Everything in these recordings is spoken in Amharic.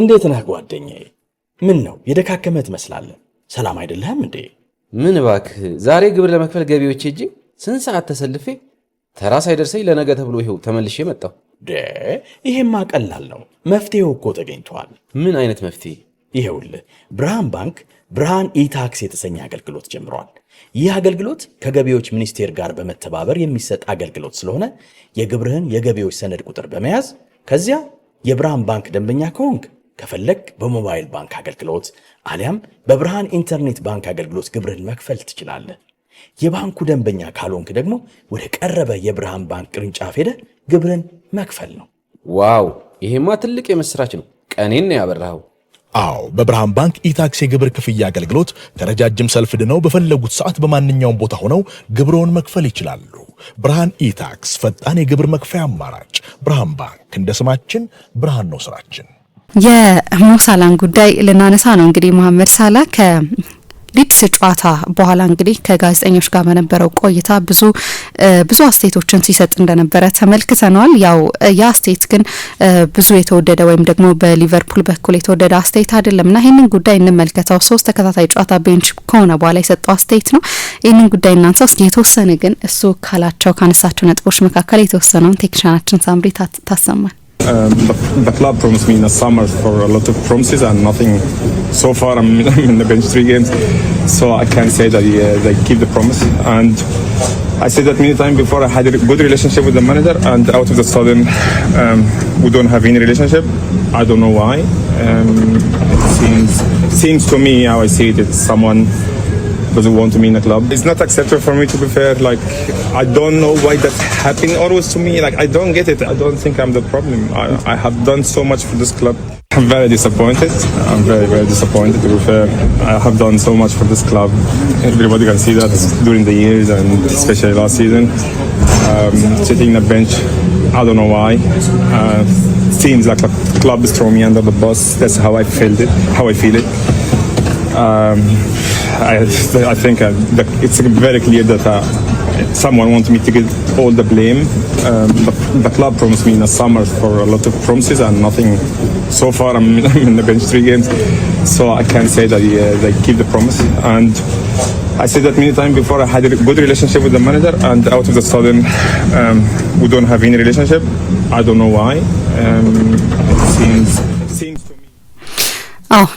እንዴት ነህ ጓደኛዬ? ምን ነው የደካከመህ ትመስላለህ። ሰላም አይደለህም እንዴ? ምን እባክህ፣ ዛሬ ግብር ለመክፈል ገቢዎች ሄጄ ስንት ሰዓት ተሰልፌ ተራ ሳይደርሰኝ ለነገ ተብሎ ይሄው ተመልሼ መጣሁ። ይሄማ ቀላል ነው። መፍትሄው እኮ ተገኝቷል። ምን አይነት መፍትሄ? ይሄውልህ ብርሃን ባንክ ብርሃን ኢታክስ የተሰኘ አገልግሎት ጀምሯል። ይህ አገልግሎት ከገቢዎች ሚኒስቴር ጋር በመተባበር የሚሰጥ አገልግሎት ስለሆነ የግብርህን የገቢዎች ሰነድ ቁጥር በመያዝ ከዚያ የብርሃን ባንክ ደንበኛ ከሆንክ ከፈለግ በሞባይል ባንክ አገልግሎት አሊያም በብርሃን ኢንተርኔት ባንክ አገልግሎት ግብርህን መክፈል ትችላለህ። የባንኩ ደንበኛ ካልሆንክ ደግሞ ወደ ቀረበ የብርሃን ባንክ ቅርንጫፍ ሄደህ ግብርን መክፈል ነው። ዋው! ይሄማ ትልቅ የምስራች ነው። ቀኔን ነው ያበራኸው። አዎ፣ በብርሃን ባንክ ኢታክስ የግብር ክፍያ አገልግሎት ከረጃጅም ሰልፍ ድነው በፈለጉት ሰዓት በማንኛውም ቦታ ሆነው ግብሮን መክፈል ይችላሉ። ብርሃን ኢታክስ ፈጣን የግብር መክፈያ አማራጭ። ብርሃን ባንክ እንደ ስማችን ብርሃን ነው ስራችን። የሞሳላን ጉዳይ ልናነሳ ነው እንግዲህ መሐመድ ሳላ ሊድስ ጨዋታ በኋላ እንግዲህ ከጋዜጠኞች ጋር በነበረው ቆይታ ብዙ አስተያየቶችን ሲሰጥ እንደነበረ ተመልክተናል። ያው ያ አስተያየት ግን ብዙ የተወደደ ወይም ደግሞ በሊቨርፑል በኩል የተወደደ አስተያየት አይደለምና ይሄንን ጉዳይ እንመልከተው። 3 ተከታታይ ጨዋታ ቤንች ከሆነ በኋላ የሰጠው አስተያየት ነው። ይሄንን ጉዳይ እናንተው እስኪ የተወሰነ ግን እሱ ካነሳቸው ነጥቦች መካከል የተወሰነውን ቴክኒሻናችን ሳምሪ ታሰማል። The club promised me in the summer for a lot of promises and nothing so far. I'm in the bench 3 games, so I can't say that they keep the promise. And I said that many times before. I had a good relationship with the manager, and out of the sudden, we don't have any relationship. I don't know why. It seems to me, how I see it, it's someone doesn't want to be in the club. It's not acceptable for me, to be fair. Like, I don't know why that's happening always to me. Like, I don't get it. I don't think I'm the problem. I have done so much for this club. I'm very disappointed. I'm very, very disappointed, to be fair. I have done so much for this club. Everybody can see that during the years, and especially last season. Sitting on the bench, I don't know why. Seems like the club is throwing me under the bus. That's how I feel it. I think it's very clear that someone wants me to get all the blame. The club promised me in the summer for a lot of promises and nothing so far. I'm in the bench 3 games, so I can't say that they keep the promise. And I said that many times before. I had a good relationship with the manager, and out of the sudden, we don't have any relationship. I don't know why. It seems to me.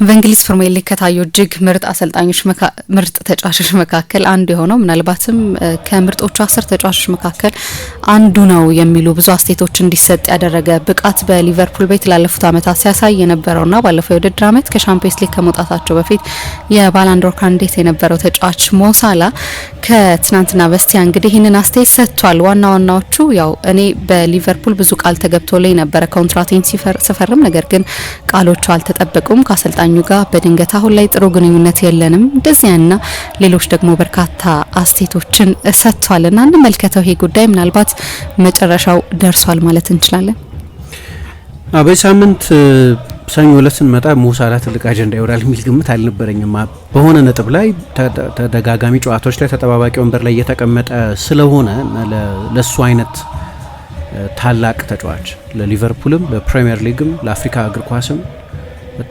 በእንግሊዝ ፕሪሚየር ሊግ ከታዩ እጅግ ምርጥ አሰልጣኞች ምርጥ ተጫዋቾች መካከል አንዱ የሆነው ምናልባትም ከምርጦቹ 10 ተጫዋቾች መካከል አንዱ ነው የሚሉ ብዙ አስተያየቶች እንዲሰጥ ያደረገ ብቃት በሊቨርፑል ቤት ላለፉት ዓመታት ሲያሳይ የነበረውና ባለፈው የውድድር ዓመት ከሻምፒየንስ ሊግ ከመውጣታቸው በፊት የባላንዶር ካንዲዴት የነበረው ተጫዋች ሞሳላ ከትናንትና በስቲያ እንግዲህ ይህንን አስተያየት ሰጥቷል። ዋናዎቹ ያው እኔ በሊቨርፑል ብዙ ቃል ተገብቶልኝ ነበረ ኮንትራቴን ሲፈርም፣ ነገር ግን ቃሎቹ አልተጠበቁም። አሰልጣኙ ጋር በድንገት አሁን ላይ ጥሩ ግንኙነት የለንም እንደዚያና ሌሎች ደግሞ በርካታ አስተያየቶችን ሰጥቷልና እንመልከተው። ይሄ ጉዳይ ምናልባት መጨረሻው ደርሷል ማለት እንችላለን። በሳምንት ሰኞ ዕለት ስንመጣ ሞሳላ ትልቅ አጀንዳ ይወራል የሚል ግምት አልነበረኝም። በሆነ ነጥብ ላይ ተደጋጋሚ ጨዋታዎች ላይ ተጠባባቂ ወንበር ላይ እየተቀመጠ ስለሆነ ለሱ አይነት ታላቅ ተጫዋች ለሊቨርፑልም ለፕሪሚየር ሊግም ለአፍሪካ እግር ኳስም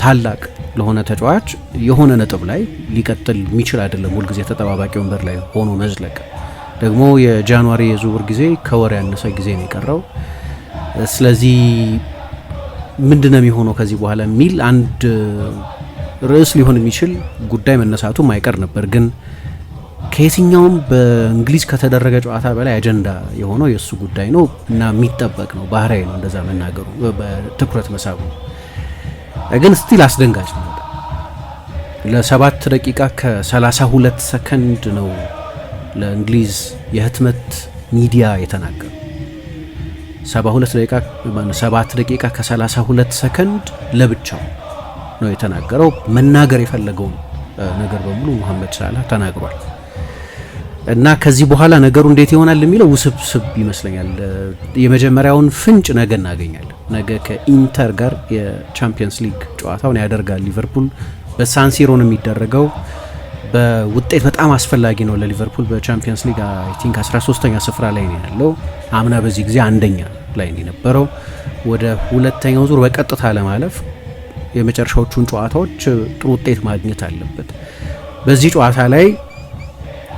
ታላቅ ለሆነ ተጫዋች የሆነ ነጥብ ላይ ሊቀጥል የሚችል አይደለም። ሁል ጊዜ ተጠባባቂ ወንበር ላይ ሆኖ መዝለቅ ደግሞ የጃንዋሪ የዝውውር ጊዜ ከወር ያነሰ ጊዜ ነው የቀረው። ስለዚህ ምንድነው የሚሆነው ከዚህ በኋላ የሚል አንድ ርዕስ ሊሆን የሚችል ጉዳይ መነሳቱ ማይቀር ነበር። ግን ከየትኛውም በእንግሊዝ ከተደረገ ጨዋታ በላይ አጀንዳ የሆነው የእሱ ጉዳይ ነው እና የሚጠበቅ ነው። ባህራዊ ነው እንደዛ መናገሩ በትኩረት መሳቡ። ግን ስቲል አስደንጋጭ ነው። ለ7 ደቂቃ ከ32 ሰከንድ ነው ለእንግሊዝ የህትመት ሚዲያ የተናገረው። 7 ደቂቃ ከ32 ሰከንድ ለብቻው ነው የተናገረው። መናገር የፈለገውን ነገር በሙሉ መሐመድ ሳላህ ተናግሯል። እና ከዚህ በኋላ ነገሩ እንዴት ይሆናል የሚለው ውስብስብ ይመስለኛል። የመጀመሪያውን ፍንጭ ነገ እናገኛለን። ነገ ከኢንተር ጋር የቻምፒየንስ ሊግ ጨዋታውን ያደርጋል ሊቨርፑል። በሳንሲሮ ነው የሚደረገው። በውጤት በጣም አስፈላጊ ነው ለሊቨርፑል። በቻምፒየንስ ሊግ አይ ቲንክ 13ኛ ስፍራ ላይ ነው ያለው። አምና በዚህ ጊዜ አንደኛ ላይ ነው የነበረው። ወደ ሁለተኛው ዙር በቀጥታ ለማለፍ የመጨረሻዎቹን ጨዋታዎች ጥሩ ውጤት ማግኘት አለበት። በዚህ ጨዋታ ላይ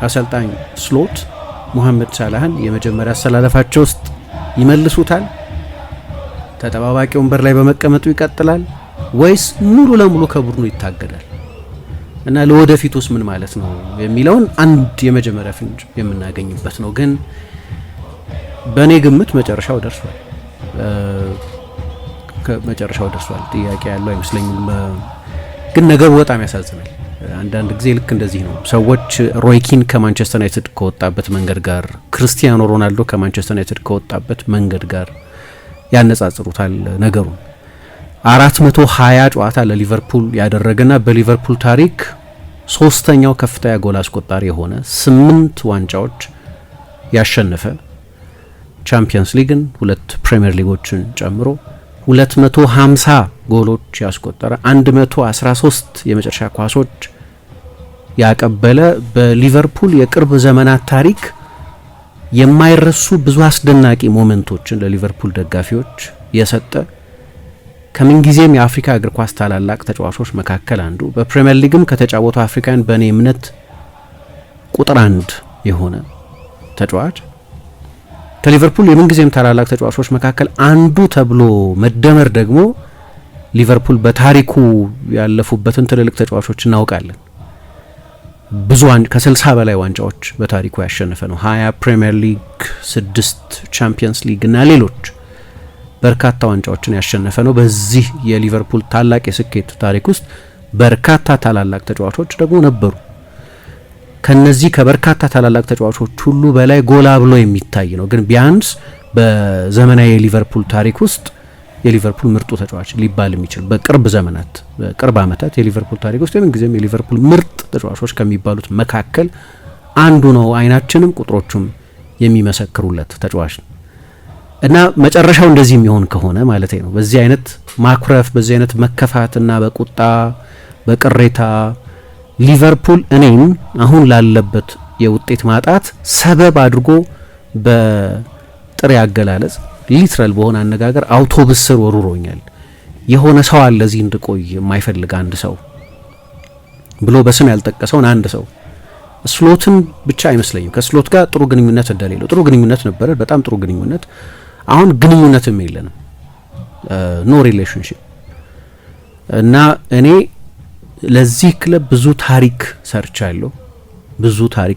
አሰልጣኝ ስሎት ሙሐመድ ሳላህን የመጀመሪያ አሰላለፋቸው ውስጥ ይመልሱታል? ተጠባባቂ ወንበር ላይ በመቀመጡ ይቀጥላል ወይስ ሙሉ ለሙሉ ከቡድኑ ይታገዳል? እና ለወደፊቱስ ምን ማለት ነው የሚለውን አንድ የመጀመሪያ ፍንጭ የምናገኝበት ነው። ግን በእኔ ግምት መጨረሻው ደርሷል። ጥያቄ ያለው አይመስለኝም። ግን ነገሩ በጣም ያሳዝናል። አንዳንድ ጊዜ ልክ እንደዚህ ነው። ሰዎች ሮይኪን ከማንቸስተር ዩናይትድ ከወጣበት መንገድ ጋር፣ ክርስቲያኖ ሮናልዶ ከማንቸስተር ዩናይትድ ከወጣበት መንገድ ጋር ያነጻጽሩታል ነገሩን። 420 ጨዋታ ለሊቨርፑል ያደረገና በሊቨርፑል ታሪክ ሶስተኛው ከፍተኛ ጎል አስቆጣሪ የሆነ 8 ዋንጫዎች ያሸነፈ ቻምፒየንስ ሊግን 2 ፕሪሚየር ሊጎችን ጨምሮ 250 ጎሎች ያስቆጠረ 113 የመጨረሻ ኳሶች ያቀበለ በሊቨርፑል የቅርብ ዘመናት ታሪክ የማይረሱ ብዙ አስደናቂ ሞመንቶችን ለሊቨርፑል ደጋፊዎች የሰጠ ከምንጊዜም የአፍሪካ እግር ኳስ ታላላቅ ተጫዋቾች መካከል አንዱ፣ በፕሪሚየር ሊግም ከተጫወቱ አፍሪካውያን በእኔ እምነት ቁጥር 1 የሆነ ተጫዋች ከሊቨርፑል የምንጊዜም ታላላቅ ተጫዋቾች መካከል አንዱ ተብሎ መደመር ደግሞ ሊቨርፑል በታሪኩ ያለፉበትን ትልልቅ ተጫዋቾች እናውቃለን። ብዙ ከ60 በላይ ዋንጫዎች በታሪኩ ያሸነፈ ነው። 20 ፕሪሚየር ሊግ፣ 6 ቻምፒየንስ ሊግ እና ሌሎች በርካታ ዋንጫዎችን ያሸነፈ ነው። በዚህ የሊቨርፑል ታላቅ የስኬት ታሪክ ውስጥ በርካታ ታላላቅ ተጫዋቾች ደግሞ ነበሩ። ከነዚህ ከበርካታ ታላላቅ ተጫዋቾች ሁሉ በላይ ጎላ ብሎ የሚታይ ነው። ግን ቢያንስ በዘመናዊ የሊቨርፑል ታሪክ ውስጥ የሊቨርፑል ምርጡ ተጫዋች ሊባል የሚችል በቅርብ ዘመናት በቅርብ ዓመታት የሊቨርፑል ታሪክ ውስጥ የምንጊዜም የሊቨርፑል ምርጥ ተጫዋቾች ከሚባሉት መካከል አንዱ ነው። አይናችንም ቁጥሮቹም የሚመሰክሩለት ተጫዋች ነው እና መጨረሻው እንደዚህ የሚሆን ከሆነ ማለት ነው በዚህ አይነት ማኩረፍ፣ በዚህ አይነት መከፋትና በቁጣ በቅሬታ ሊቨርፑል እኔን አሁን ላለበት የውጤት ማጣት ሰበብ አድርጎ በጥሬ አገላለጽ ሊትራል በሆነ አነጋገር አውቶቡስ ስር ወሩሮኛል፣ የሆነ ሰው አለ እዚህ እንድቆይ የማይፈልግ አንድ ሰው ብሎ በስም ያልጠቀሰውን አንድ ሰው ስሎትን ብቻ አይመስለኝም። ከስሎት ጋር ጥሩ ግንኙነት እንደሌለው ጥሩ ግንኙነት ነበረ፣ በጣም ጥሩ ግንኙነት። አሁን ግንኙነትም የለንም፣ ኖ ሪሌሽንሺፕ እና እኔ ለዚህ ክለብ ብዙ ታሪክ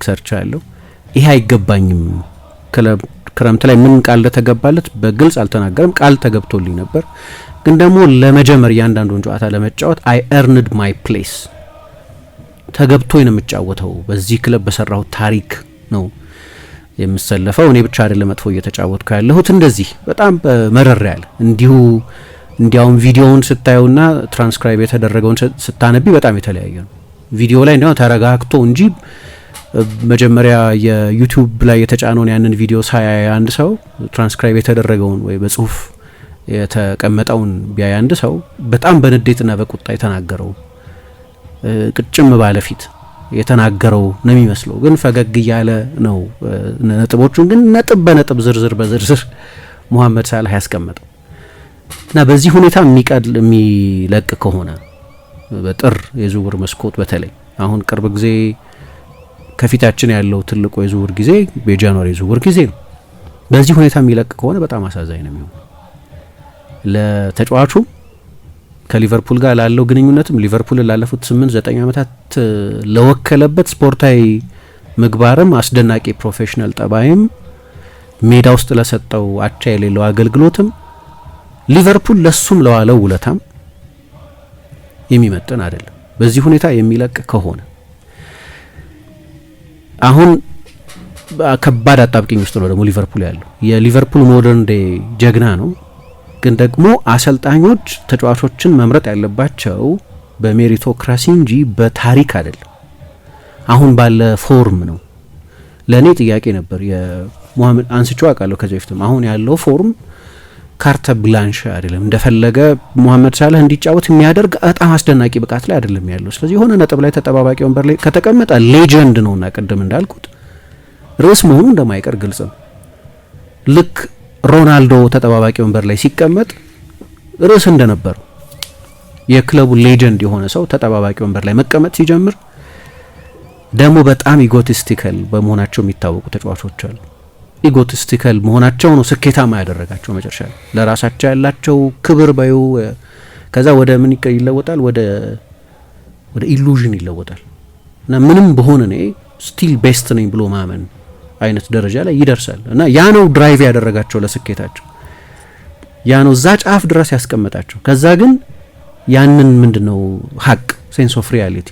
ሰርቻለሁ። ይሄ አይገባኝም። ክለብ ክረምት ላይ ምን ቃል እንደተገባለት በግልጽ አልተናገረም። ቃል ተገብቶልኝ ነበር፣ ግን ደግሞ ለመጀመር እያንዳንዱን ጨዋታ ለመጫወት አይ ኤርንድ ማይ ፕሌስ ተገብቶኝ ነው የምጫወተው። በዚህ ክለብ በሰራው ታሪክ ነው የምሰለፈው። እኔ ብቻ አይደለም መጥፎ እየተጫወትኩ ያለሁት። እንደዚህ በጣም መረር ያለ እንዲያውም ቪዲዮውን ስታዩና ትራንስክራይብ የተደረገውን ስታነቢ በጣም የተለያየ ነው። ቪዲዮ ላይ እንዲያው ተረጋግቶ እንጂ መጀመሪያ የዩቲዩብ ላይ የተጫነውን ያንን ቪዲዮ ሳያይ አንድ ሰው ትራንስክራይብ የተደረገውን ወይ በጽሁፍ የተቀመጠውን ቢያይ አንድ ሰው በጣም በንዴትና በቁጣ የተናገረው ቅጭም ባለፊት የተናገረው ነው የሚመስለው፣ ግን ፈገግ እያለ ነው ነጥቦቹን ግን ነጥብ በነጥብ ዝርዝር በዝርዝር ሙሐመድ ሳላህ ያስቀመጠው እና በዚህ ሁኔታ የሚለቅ ከሆነ በጥር የዝውውር መስኮት በተለይ አሁን ቅርብ ጊዜ ከፊታችን ያለው ትልቁ የዝውውር ጊዜ በጃንዋሪ የዝውውር ጊዜ ነው። በዚህ ሁኔታ የሚለቅ ከሆነ በጣም አሳዛኝ ነው የሚሆነው ለተጫዋቹ ከሊቨርፑል ጋር ላለው ግንኙነትም ሊቨርፑልን ላለፉት 8-9 ዓመታት ለወከለበት ስፖርታዊ ምግባርም አስደናቂ ፕሮፌሽናል ጠባይም ሜዳ ውስጥ ለሰጠው አቻ የሌለው አገልግሎትም ሊቨርፑል ለሱም ለዋለው ውለታም የሚመጥን አይደለም። በዚህ ሁኔታ የሚለቅ ከሆነ አሁን ከባድ አጣብቂኝ ውስጥ ነው ደግሞ ሊቨርፑል ያለው። የሊቨርፑል ሞደርን ዴይ ጀግና ነው፣ ግን ደግሞ አሰልጣኞች ተጫዋቾችን መምረጥ ያለባቸው በሜሪቶክራሲ እንጂ በታሪክ አይደለም። አሁን ባለ ፎርም ነው። ለእኔ ጥያቄ ነበር የሙሐመድ አንስቼው አውቃለሁ ከዚህ በፊትም። አሁን ያለው ፎርም ካርተ ብላንሽ አይደለም፣ እንደፈለገ ሙሐመድ ሳላህ እንዲጫወት የሚያደርግ በጣም አስደናቂ ብቃት ላይ አይደለም ያለው። ስለዚህ የሆነ ነጥብ ላይ ተጠባባቂ ወንበር ላይ ከተቀመጠ ሌጀንድ ነውና ቅድም እንዳልኩት ርዕስ መሆኑ እንደማይቀር ግልጽ ነው። ልክ ሮናልዶ ተጠባባቂ ወንበር ላይ ሲቀመጥ ርዕስ እንደነበረው የክለቡ ሌጀንድ የሆነ ሰው ተጠባባቂ ወንበር ላይ መቀመጥ ሲጀምር ደግሞ በጣም ኢጎቲስቲካል በመሆናቸው የሚታወቁ ተጫዋቾች አሉ። ኢጎቲስቲካል መሆናቸው ነው ስኬታማ ያደረጋቸው መጨረሻ ላይ ለራሳቸው ያላቸው ክብር ባዩ ከዛ ወደ ምን ይለወጣል ወደ ኢሉዥን ይለወጣል እና ምንም በሆነ ነው ስቲል ቤስት ነኝ ብሎ ማመን አይነት ደረጃ ላይ ይደርሳል እና ያ ነው ድራይቭ ያደረጋቸው ለስኬታቸው ያ ነው እዛ ጫፍ ድረስ ያስቀመጣቸው። ከዛ ግን ያንን ምንድነው ሀቅ ሴንስ ኦፍ ሪያሊቲ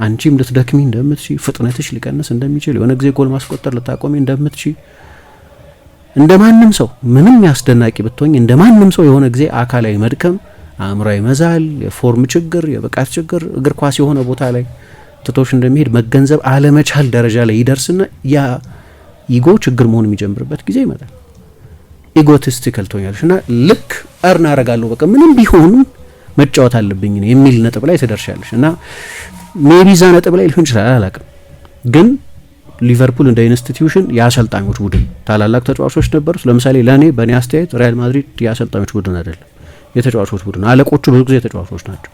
አንቺም ልትደክሚ እንደምትችይ ፍጥነትሽ ሊቀንስ እንደሚችል የሆነ ጊዜ ጎል ማስቆጠር ልታቆሚ እንደምትችይ እንደማንም ሰው ምንም ያስደናቂ ብትሆኝ እንደማንም ሰው የሆነ ጊዜ አካላዊ መድከም አእምሯዊ መዛል የፎርም ችግር የብቃት ችግር እግር ኳስ የሆነ ቦታ ላይ ትቶሽ እንደሚሄድ መገንዘብ አለመቻል ደረጃ ላይ ይደርስና ያ ኢጎ ችግር መሆን የሚጀምርበት ጊዜ ይመጣል። ኢጎቲስቲካል ትሆኛለሽ እና ልክ እርን አረጋለሁ በቃ ምንም ቢሆን መጫወት አለብኝ ነው የሚል ነጥብ ላይ ትደርሻለሽ እና ሜቢ ዛ ነጥብ ላይ ሊሆን ይችላል አላውቅም። ግን ሊቨርፑል እንደ ኢንስቲትዩሽን የአሰልጣኞች ቡድን ታላላቅ ተጫዋቾች ነበሩት። ለምሳሌ ለእኔ በእኔ አስተያየት ሪያል ማድሪድ የአሰልጣኞች ቡድን አይደለም የተጫዋቾች ቡድን። አለቆቹ ብዙ ጊዜ ተጫዋቾች ናቸው።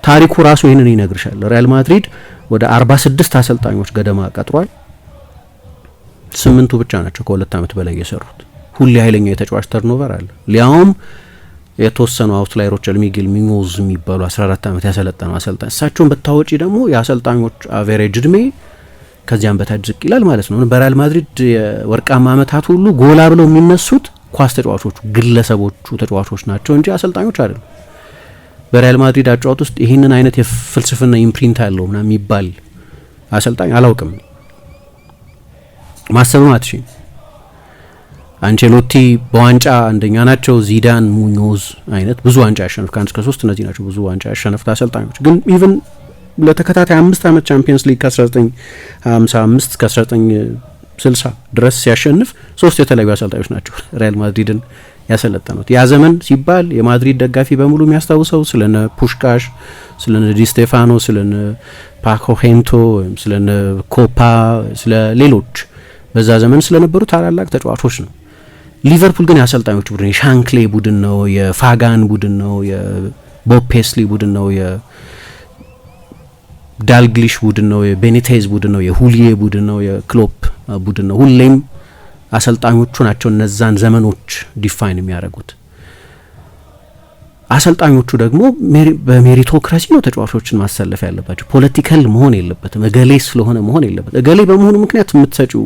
ታሪኩ ራሱ ይህንን ይነግርሻል። ሪያል ማድሪድ ወደ 46 አሰልጣኞች ገደማ ቀጥሯል። 8ቱ ብቻ ናቸው ከ2 ዓመት በላይ የሰሩት። ሁሌ ኃይለኛ የተጫዋች ተርኖቨር አለ። ሊያውም የተወሰኑ አውትላይሮች ሚጌል ሚኞዝ የሚባሉ 14 ዓመት ያሰለጠነው አሰልጣኝ እሳቸውን በታወጪ ደግሞ የአሰልጣኞች አቨሬጅ እድሜ ከዚያም በታች ዝቅ ይላል ማለት ነው። በሪያል ማድሪድ የወርቃማ ዓመታት ሁሉ ጎላ ብለው የሚነሱት ኳስ ተጫዋቾቹ ግለሰቦቹ ተጫዋቾች ናቸው እንጂ አሰልጣኞች አይደሉም። በሪያል ማድሪድ አጫዋት ውስጥ ይህንን አይነት የፍልስፍና ኢምፕሪንት አለው ምናምን የሚባል አሰልጣኝ አላውቅም። ማሰብም አትችይም። አንቸሎቲ በዋንጫ አንደኛ ናቸው። ዚዳን፣ ሙኞዝ አይነት ብዙ ዋንጫ ያሸነፉ ከ1 እስከ 3 እነዚህ ናቸው ብዙ ዋንጫ ያሸነፉት አሰልጣኞች። ግን ኢቭን ለተከታታይ 5 ዓመት ቻምፒየንስ ሊግ ከ1955 እስከ 1960 ድረስ ሲያሸንፍ 3 የተለያዩ አሰልጣኞች ናቸው ሪያል ማድሪድን ያሰለጠኑት። ያ ዘመን ሲባል የማድሪድ ደጋፊ በሙሉ የሚያስታውሰው ስለነ ፑሽካሽ፣ ስለነ ዲ ስቴፋኖ፣ ስለነ ፓኮ ሄንቶ፣ ስለነ ኮፓ፣ ስለ ሌሎች በዛ ዘመን ስለነበሩ ታላላቅ ተጫዋቾች ነው። ሊቨርፑል ግን የአሰልጣኞች ቡድን የሻንክሌ ቡድን ነው፣ የፋጋን ቡድን ነው፣ የቦብ ፔስሊ ቡድን ነው፣ የዳልግሊሽ ቡድን ነው፣ የቤኒቴዝ ቡድን ነው፣ የሁሊዬ ቡድን ነው፣ የክሎፕ ቡድን ነው። ሁሌም አሰልጣኞቹ ናቸው እነዛን ዘመኖች ዲፋይን የሚያደርጉት። አሰልጣኞቹ ደግሞ በሜሪቶክራሲ ነው ተጫዋቾችን ማሰለፍ ያለባቸው። ፖለቲካል መሆን የለበትም። እገሌ ስለሆነ መሆን የለበትም። እገሌ በመሆኑ ምክንያት የምትሰጪው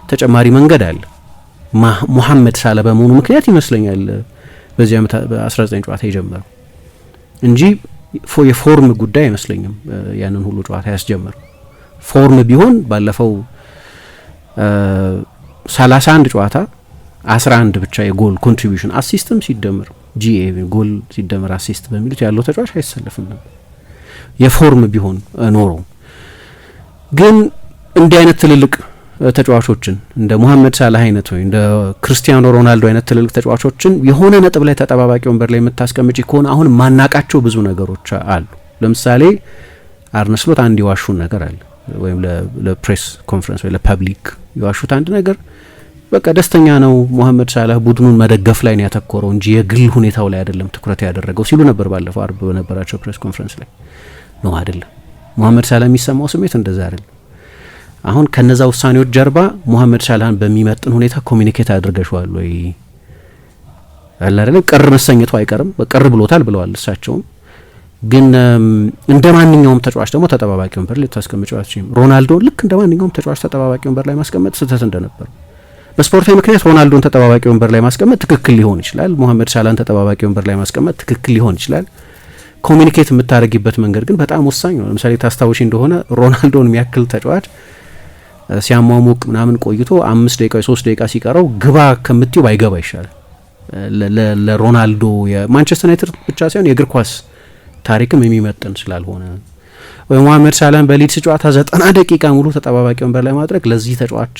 ተጨማሪ መንገድ አለ። ሙሐመድ ሳላ በመሆኑ ምክንያት ይመስለኛል በዚህ ዓመት በ19 ጨዋታ የጀመረው እንጂ የፎርም ጉዳይ አይመስለኝም ያንን ሁሉ ጨዋታ ያስጀመረው። ፎርም ቢሆን ባለፈው 31 ጨዋታ 11 ብቻ የጎል ኮንትሪቢዩሽን አሲስትም ሲደመር ጂኤ ጎል ሲደመር አሲስት በሚሉት ያለው ተጫዋች አይሰለፍም ነበር የፎርም ቢሆን ኖሮ። ግን እንዲህ አይነት ትልልቅ ተጫዋቾችን እንደ ሙሐመድ ሳላህ አይነት ወይ እንደ ክርስቲያኖ ሮናልዶ አይነት ትልልቅ ተጫዋቾችን የሆነ ነጥብ ላይ ተጠባባቂ ወንበር ላይ የምታስቀምጪ ከሆነ አሁን ማናቃቸው ብዙ ነገሮች አሉ። ለምሳሌ አርነ ስሎት አንድ የዋሹን ነገር አለ፣ ወይም ለፕሬስ ኮንፈረንስ ወይ ለፐብሊክ የዋሹት አንድ ነገር በቃ ደስተኛ ነው ሙሐመድ ሳላህ ቡድኑን መደገፍ ላይ ነው ያተኮረው እንጂ የግል ሁኔታው ላይ አይደለም ትኩረት ያደረገው ሲሉ ነበር ባለፈው አርብ በነበራቸው ፕሬስ ኮንፈረንስ ላይ። ነው አይደለም። ሙሐመድ ሳላህ የሚሰማው ስሜት እንደዛ አይደለም። አሁን ከነዛ ውሳኔዎች ጀርባ ሙሐመድ ሳላህን በሚመጥን ሁኔታ ኮሚኒኬት አድርገሽዋል ወይ አለ አይደለም። ቅር መሰኘቱ አይቀርም፣ ቅር ብሎታል ብለዋል እሳቸውም። ግን እንደ ማንኛውም ተጫዋች ደግሞ ተጠባባቂ ወንበር ላይ ታስቀምጪው አትችይም። ሮናልዶ ልክ እንደ ማንኛውም ተጫዋች ተጠባባቂ ወንበር ላይ ማስቀመጥ ስህተት እንደነበር በስፖርታዊ ምክንያት ሮናልዶን ተጠባባቂ ወንበር ላይ ማስቀመጥ ትክክል ሊሆን ይችላል። ሙሐመድ ሳላህን ተጠባባቂ ወንበር ላይ ማስቀመጥ ትክክል ሊሆን ይችላል። ኮሚኒኬት የምታደርጊበት መንገድ ግን በጣም ወሳኝ ነው። ለምሳሌ ታስታውሺ እንደሆነ ሮናልዶን የሚያክል ተጫዋች ሲያሟሙቅ ምናምን ቆይቶ 5 ደቂቃ ወይ 3 ደቂቃ ሲቀረው ግባ ከምትይው ባይገባ ይሻላል። ለሮናልዶ የማንቸስተር ዩናይትድ ብቻ ሳይሆን የእግር ኳስ ታሪክም የሚመጥን ስላልሆነ ወይ ሙሐመድ ሳላህን በሊድስ ጨዋታ 90 ደቂቃ ሙሉ ተጠባባቂ ወንበር ላይ ማድረግ ለዚህ ተጫዋች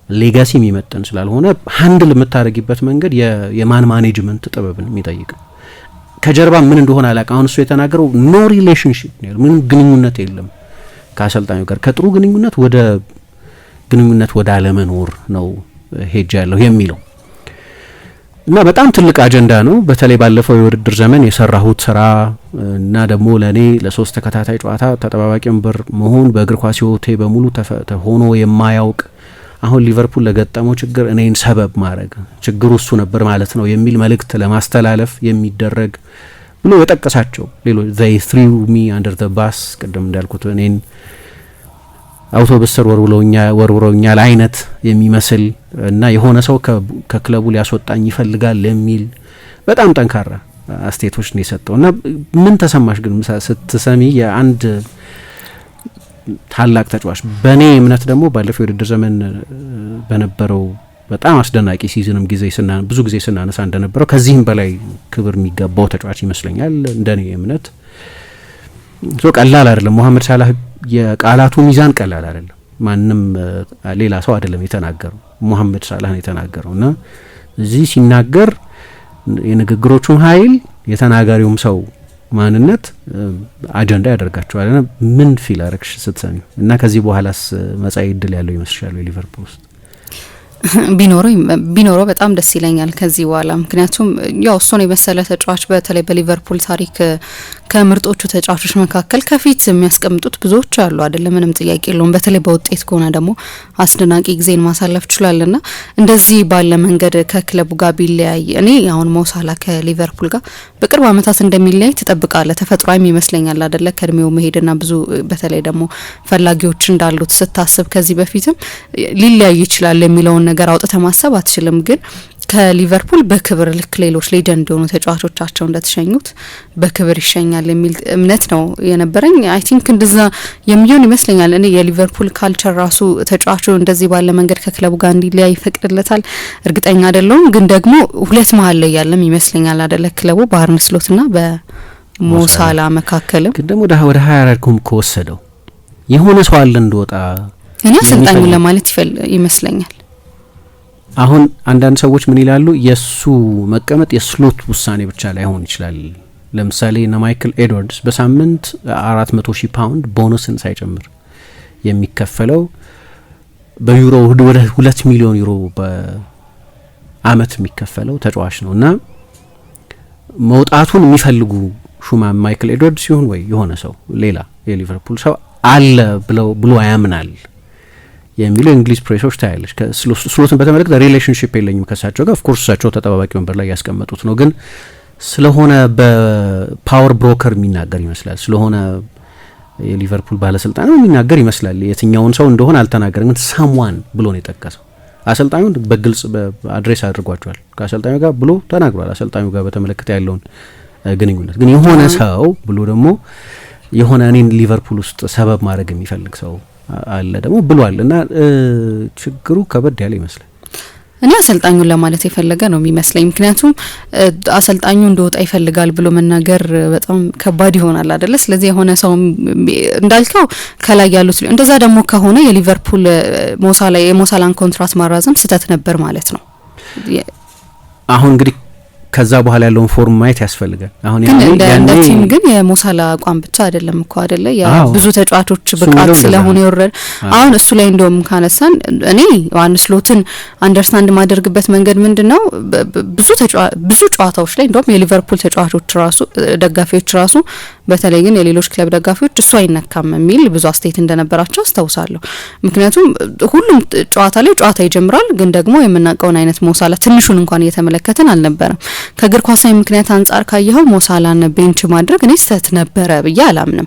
ሌጋሲ የሚመጥን ስላልሆነ ሃንድል የምታደርጊበት መንገድ የማን ማኔጅመንት ጥበብን የሚጠይቅ ከጀርባ ምን እንደሆነ አላውቅም። አሁን እሱ የተናገረው ኖ ሪሌሽንሺፕ ነው፣ ምንም ግንኙነት የለም ከአሰልጣኙ ጋር። ከጥሩ ግንኙነት ወደ ግንኙነት ወደ አለመኖር ነው ሄጅ ያለው የሚለው እና በጣም ትልቅ አጀንዳ ነው። በተለይ ባለፈው የውድድር ዘመን የሰራሁት ስራ እና ደግሞ ለኔ ለሶስት ተከታታይ ጨዋታ ተጠባባቂ ወንበር መሆን በእግር ኳስ ህይወቴ በሙሉ ሆኖ የማያውቅ አሁን ሊቨርፑል ለገጠመው ችግር እኔን ሰበብ ማድረግ ችግሩ እሱ ነበር ማለት ነው የሚል መልእክት ለማስተላለፍ የሚደረግ ብሎ የጠቀሳቸው ሌሎች they threw me under the bus ቅድም እንዳልኩት እኔን አውቶቡስ ስር ወርውረውኛል አይነት የሚመስል እና የሆነ ሰው ከክለቡ ሊያስወጣኝ ይፈልጋል የሚል በጣም ጠንካራ አስተያየቶች ነው የሰጠው። እና ምን ተሰማሽ ግን ስትሰሚ የአንድ ታላቅ ተጫዋች በኔ እምነት ደግሞ ባለፈው የውድድር ዘመን በነበረው በጣም አስደናቂ ሲዝንም ብዙ ጊዜ ስናነሳ እንደነበረው ከዚህም በላይ ክብር የሚገባው ተጫዋች ይመስለኛል እንደኔ እምነት። ቀላል አይደለም መሐመድ ሳላህ የቃላቱ ሚዛን ቀላል አይደለም። ማንም ሌላ ሰው አይደለም የተናገረው መሐመድ ሳላህ ነው የተናገረው እና እዚህ ሲናገር የንግግሮቹም ኃይል የተናጋሪውም ሰው ማንነት አጀንዳ ያደርጋቸዋል። እና ምን ፊል አረክሽ ስትሰሚ እና ከዚህ በኋላስ መጻኢ ዕድል ያለው ይመስልሻል ሊቨርፑል ውስጥ? ቢኖረው በጣም ደስ ይለኛል ከዚህ በኋላ ምክንያቱም ያው እሱን የመሰለ ተጫዋች በተለይ በሊቨርፑል ታሪክ ከምርጦቹ ተጫዋቾች መካከል ከፊት የሚያስቀምጡት ብዙዎች አሉ አይደለም፣ ምንም ጥያቄ የለውም። በተለይ በውጤት ከሆነ ደግሞ አስደናቂ ጊዜን ማሳለፍ ይችላልና እንደዚህ ባለ መንገድ ከክለቡ ጋር ቢለያይ እኔ አሁን ሞሳላ ከሊቨርፑል ጋር በቅርብ ዓመታት እንደሚለያይ ተጠብቃለ ተፈጥሯም ይመስለኛል አይደለ ከእድሜው መሄድና ብዙ በተለይ ደግሞ ፈላጊዎች እንዳሉት ስታስብ ከዚህ በፊትም ሊለያይ ይችላል የሚለውን ነገር አውጥተ ማሰብ አትችልም። ግን ከሊቨርፑል በክብር ልክ ሌሎች ሌጀንድ የሆኑ ተጫዋቾቻቸው እንደተሸኙት በክብር ይሸኛል የሚል እምነት ነው የነበረኝ። አይ ቲንክ እንደዛ የሚሆን ይመስለኛል። እኔ የሊቨርፑል ካልቸር ራሱ ተጫዋቹ እንደዚህ ባለ መንገድ ከክለቡ ጋር እንዲለያይ ይፈቅድለታል እርግጠኛ አይደለሁም። ግን ደግሞ ሁለት መሀል ላይ ያለም ይመስለኛል አይደለ ክለቡ በአርነ ስሎትና በሞሳላ መካከልም ግን ደግሞ ወደ 24 ከወሰደው የሆነ ሰው አለ እንደወጣ እኔ አሰልጣኙ ለማለት ይመስለኛል። አሁን አንዳንድ ሰዎች ምን ይላሉ የሱ መቀመጥ የስሎት ውሳኔ ብቻ ላይሆን ይችላል። ለምሳሌ እነ ማይክል ኤድዋርድስ በሳምንት 400,000 ፓውንድ ቦነስን ሳይጨምር የሚከፈለው በዩሮ ወደ 2 ሚሊዮን ዩሮ በአመት የሚከፈለው ተጫዋች ነው እና መውጣቱን የሚፈልጉ ሹማ ማይክል ኤድዋርድስ ሲሆን ወይ የሆነ ሰው ሌላ የሊቨርፑል ሰው አለ ብሎ ያምናል የሚለው እንግሊዝ ፕሬሶች ታያለች። ስሎትን በተመለከተ ሪሌሽንሺፕ የለኝም ከሳቸው ጋር ኦፍኮርስ እሳቸው ተጠባባቂ ወንበር ላይ ያስቀመጡት ነው። ግን ስለሆነ በፓወር ብሮከር የሚናገር ይመስላል ስለሆነ የሊቨርፑል ባለስልጣን የሚናገር ይመስላል። የትኛውን ሰው እንደሆነ አልተናገረም ግን ሳምዋን ብሎ ነው የጠቀሰው። አሰልጣኙን በግልጽ አድሬስ አድርጓቸዋል ከአሰልጣኙ ጋር ብሎ ተናግሯል። አሰልጣኙ ጋር በተመለከተ ያለውን ግንኙነት ግን የሆነ ሰው ብሎ ደግሞ የሆነ እኔን ሊቨርፑል ውስጥ ሰበብ ማድረግ የሚፈልግ ሰው አለ ደግሞ ብሏል። እና ችግሩ ከበድ ያለ ይመስላል። እኔ አሰልጣኙን ለማለት የፈለገ ነው የሚመስለኝ። ምክንያቱም አሰልጣኙ እንደወጣ ይፈልጋል ብሎ መናገር በጣም ከባድ ይሆናል አይደለ? ስለዚህ የሆነ ሰው እንዳልከው ከላይ ያሉት እንደዛ ደግሞ ከሆነ የሊቨርፑል የሞሳላን ኮንትራት ማራዘም ስህተት ነበር ማለት ነው። አሁን እንግዲህ ከዛ በኋላ ያለውን ፎርም ማየት ያስፈልጋል። አሁን እንደ ቲም ግን የሞሳላ አቋም ብቻ አይደለም እኮ አይደለ ብዙ ተጫዋቾች ብቃት ስለሆነ ይወረድ አሁን እሱ ላይ እንደውም ካነሳን እኔ አርነ ስሎትን አንደርስታንድ ማደርግበት መንገድ ምንድነው ብዙ ጨዋታዎች ላይ እንደውም የሊቨርፑል ተጫዋቾች ራሱ ደጋፊዎች ራሱ በተለይ ግን የሌሎች ክለብ ደጋፊዎች እሱ አይነካም የሚል ብዙ አስተያየት እንደነበራቸው አስታውሳለሁ። ምክንያቱም ሁሉም ጨዋታ ላይ ጨዋታ ይጀምራል ግን ደግሞ የምናውቀውን አይነት ሞሳላ ትንሹን እንኳን እየተመለከተን አልነበረም። ከእግር ኳሳዊ ምክንያት አንጻር ካየኸው ሞሳላን ቤንች ማድረግ እኔ ስህተት ነበረ ብዬ አላምንም።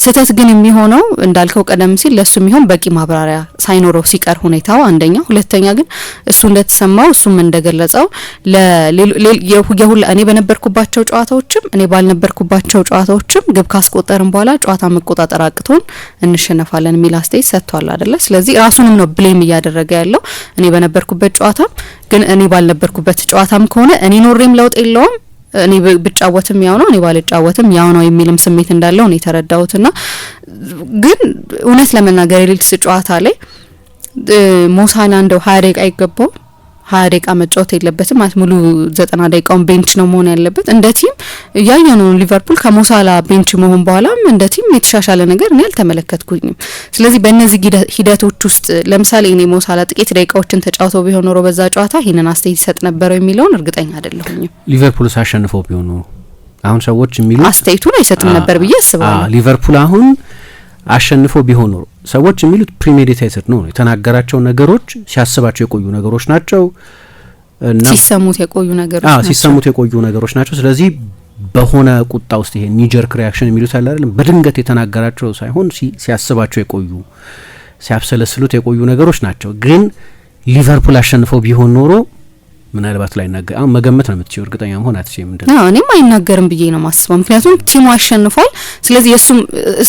ስህተት ግን የሚሆነው እንዳልከው ቀደም ሲል ለሱ የሚሆን በቂ ማብራሪያ ሳይኖረው ሲቀር ሁኔታው አንደኛ፣ ሁለተኛ ግን እሱ እንደተሰማው እሱም እንደገለጸው እኔ በነበርኩባቸው ጨዋታዎችም እኔ ባልነበርኩባቸው ጨዋታዎችም ግብ ካስቆጠርን በኋላ ጨዋታ መቆጣጠር አቅቶን እንሸነፋለን የሚል አስተያየት ሰጥቷል አይደለ? ስለዚህ ራሱንም ነው ብሌም እያደረገ ያለው። እኔ በነበርኩበት ጨዋታ ግን እኔ ባልነበርኩበት ጨዋታም ከሆነ እኔ ኖሬም ለውጥ የለውም እኔ ብጫወትም ያው ነው እኔ ባልጫወትም ያው ነው የሚልም ስሜት እንዳለው ነው የተረዳሁትና ግን እውነት ለመናገር የሌልስ ጨዋታ ላይ ሞሳላ እንደው 20 ደቂቃ ይገባው 20 ደቂቃ መጫወት የለበትም ማለት ሙሉ 90 ደቂቃውን ቤንች ነው መሆን ያለበት። እንደ ቲም ያየነው ሊቨርፑል ከሞሳላ ቤንች መሆን በኋላም እንደ ቲም የተሻሻለ ነገር እኔ አልተመለከትኩኝም። ስለዚህ በእነዚህ ሂደቶች ውስጥ ለምሳሌ እኔ ሞሳላ ጥቂት ደቂቃዎችን ተጫውተው ቢሆን ኖሮ በዛ ጨዋታ ይሄንን አስተያየት ይሰጥ ነበር የሚለውን እርግጠኛ አይደለሁኝም። ሊቨርፑል አሸንፈው ቢሆን ኖሮ አሁን ሰዎች የሚሉት አስተያየቱን አይሰጥም ነበር ብዬ አስባለሁ። ሊቨርፑል አሁን አሸንፈው ቢሆን ኖሮ ሰዎች የሚሉት ፕሪሜዲቴትድ ነው የተናገራቸው ነገሮች ሲያስባቸው የቆዩ ነገሮች ናቸው እና ሲሰሙት የቆዩ ነገሮች ናቸው። ስለዚህ በሆነ ቁጣ ውስጥ ይሄ ኒጀርክ ሪያክሽን የሚሉት አለ አይደል በድንገት የተናገራቸው ሳይሆን ሲያስባቸው የቆዩ ሲያብሰለስሉት የቆዩ ነገሮች ናቸው። ግን ሊቨርፑል አሸንፈው ቢሆን ኖሮ ምናልባት ላይ ነገር አሁን መገመት ነው የምትችይው እርግጠኛ መሆን አትችይም። ምንድነው እኔም አይናገርም ብዬ ነው ማስበው። ምክንያቱም ቲሙ አሸንፏል። ስለዚህ የሱም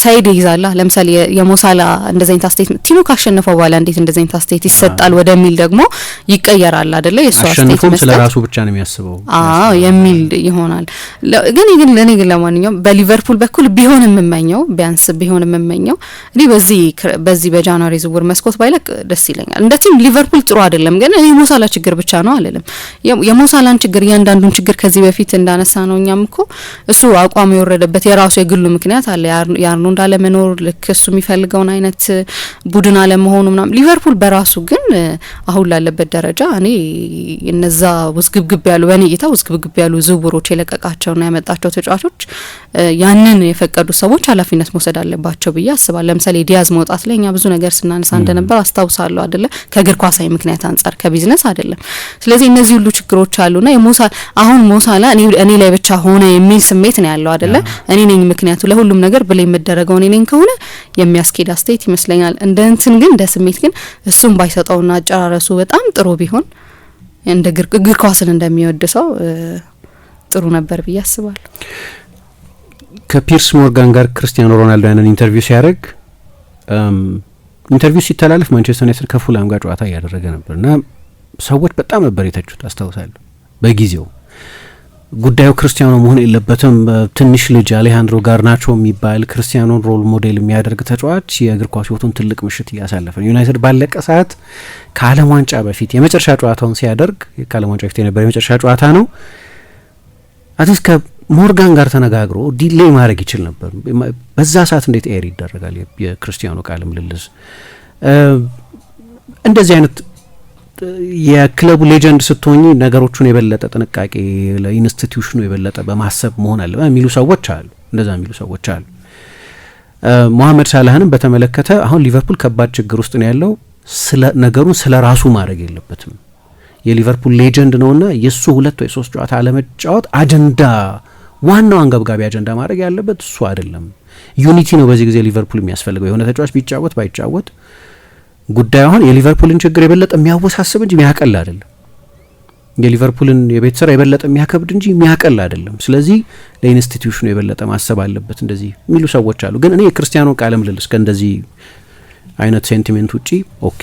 ሳይድ ይዛላ ለምሳሌ የሞሳላ እንደዚህ አይነት አስተያየት ቲሙ ካሸነፈው በኋላ እንዴት እንደዚህ አይነት አስተያየት ይሰጣል ወደሚል ደግሞ ይቀየራል አይደለ? የሱ አስተያየት ስለ ራሱ ብቻ ነው የሚያስበው የሚል ይሆናል። ግን ለኔ ግን ለማንኛውም በሊቨርፑል በኩል ቢሆን የምመኘው ቢያንስ ቢሆን የምመኘው እኔ በዚህ በጃንዋሪ ዝውውር መስኮት ባይለቅ ደስ ይለኛል። እንደ ቲም ሊቨርፑል ጥሩ አይደለም፣ ግን እኔ ሞሳላ ችግር ብቻ ነው አለለም። የሞሳላን ችግር ያንዳንዱን ችግር ከዚህ በፊት እንዳነሳ ነው እኛም እኮ እሱ አቋሙ የወረደበት የራሱ የግሉ ምክንያት አለ። ያርኖ እንዳለ መኖር ልክ እሱ የሚፈልገውን አይነት ቡድን አለ መሆኑ ምናምን ሊቨርፑል በራሱ ግን አሁን ላለበት ደረጃ እኔ እነዛ ውዝግብግብ ያሉ በእኔ እይታ ውዝግብግብ ያሉ ዝውውሮች የለቀቃቸውና ያመጣቸው ተጫዋቾች ያንን የፈቀዱ ሰዎች ኃላፊነት መውሰድ አለባቸው ብዬ አስባለሁ። ለምሳሌ ዲያዝ መውጣት ላይ እኛ ብዙ ነገር ስናነሳ እንደነበር አስታውሳለሁ አይደለ? ከእግር ኳሳዊ ምክንያት አንጻር ከቢዝነስ አይደለም። ስለዚህ እነዚህ ሁሉ ችግሮች አሉና ሞሳላ እኔ ላይ ብቻ ሆነ የሚል ስሜት ነው ያለው አይደለ? እኔ ነኝ ምክንያቱ ለሁሉም ነገር ብለ የምደረገው እኔ ነኝ ከሆነ የሚያስኬድ አስተያየት ይመስለኛል። እንደ እንትን ግን እንደ ስሜት ግን እሱም ባይሰጠውና አጨራረሱ በጣም ጥሩ ቢሆን እንደ እግር ኳስን እንደሚወድ ሰው ጥሩ ነበር ብዬ አስባለሁ። ከፒርስ ሞርጋን ጋር ክርስቲያኖ ሮናልዶ ያንን ኢንተርቪው ሲያደርግ ኢንተርቪው ሲተላለፍ ማንቸስተር ዩናይትድ ከፉላም ጋር ጨዋታ እያደረገ ነበርና ሰዎች በጣም ነበር የተቹት አስታውሳለሁ። በጊዜው ጉዳዩ ክርስቲያኖ መሆን የለበትም ትንሽ ልጅ አሌሃንድሮ ጋርናቾ የሚባል ክርስቲያኖን ሮል ሞዴል የሚያደርግ ተጫዋች የእግር ኳስ ህይወቱን ትልቅ ምሽት እያሳለፈ ነው። ዩናይትድ ባለቀ ሰዓት ከዓለም ዋንጫ በፊት የመጨረሻ ጨዋታውን ሲያደርግ ከዓለም ዋንጫ በፊት የነበረ የመጨረሻ ጨዋታ ነው። አትሊስት ከሞርጋን ጋር ተነጋግሮ ዲሌይ ማድረግ ይችል ነበር። በዛ ሰዓት እንዴት ኤር ይደረጋል የክርስቲያኖ ቃለ ምልልስ? እንደዚህ አይነት የክለቡ ሌጀንድ ስትሆኚ ነገሮቹን የበለጠ ጥንቃቄ ለኢንስቲትዩሽኑ የበለጠ በማሰብ መሆን አለ የሚሉ ሰዎች አሉ። እንደዛ የሚሉ ሰዎች አሉ። መሐመድ ሳላህንም በተመለከተ አሁን ሊቨርፑል ከባድ ችግር ውስጥ ነው ያለው። ነገሩን ስለ ራሱ ማድረግ የለበትም። የሊቨርፑል ሌጀንድ ነውና የሱ 2 ወይ 3 ጨዋታ አለመጫወት አጀንዳ ዋናው አንገብጋቢ አጀንዳ ማድረግ ያለበት እሱ አይደለም። ዩኒቲ ነው በዚህ ጊዜ ሊቨርፑል የሚያስፈልገው። የሆነ ተጫዋች ቢጫወት ባይጫወት ጉዳዩ አሁን የሊቨርፑልን ችግር የበለጠ የሚያወሳስብ እንጂ የሚያቀል አይደለም። የሊቨርፑልን የቤት ስራ የበለጠ የሚያከብድ እንጂ የሚያቀል አይደለም። ስለዚህ ለኢንስቲትዩሽኑ የበለጠ ማሰብ አለበት እንደዚህ የሚሉ ሰዎች አሉ። ግን እኔ የክርስቲያኖ ቃለ ምልልስ ከእንደዚህ አይነት ሴንቲሜንት ውጪ ኦኬ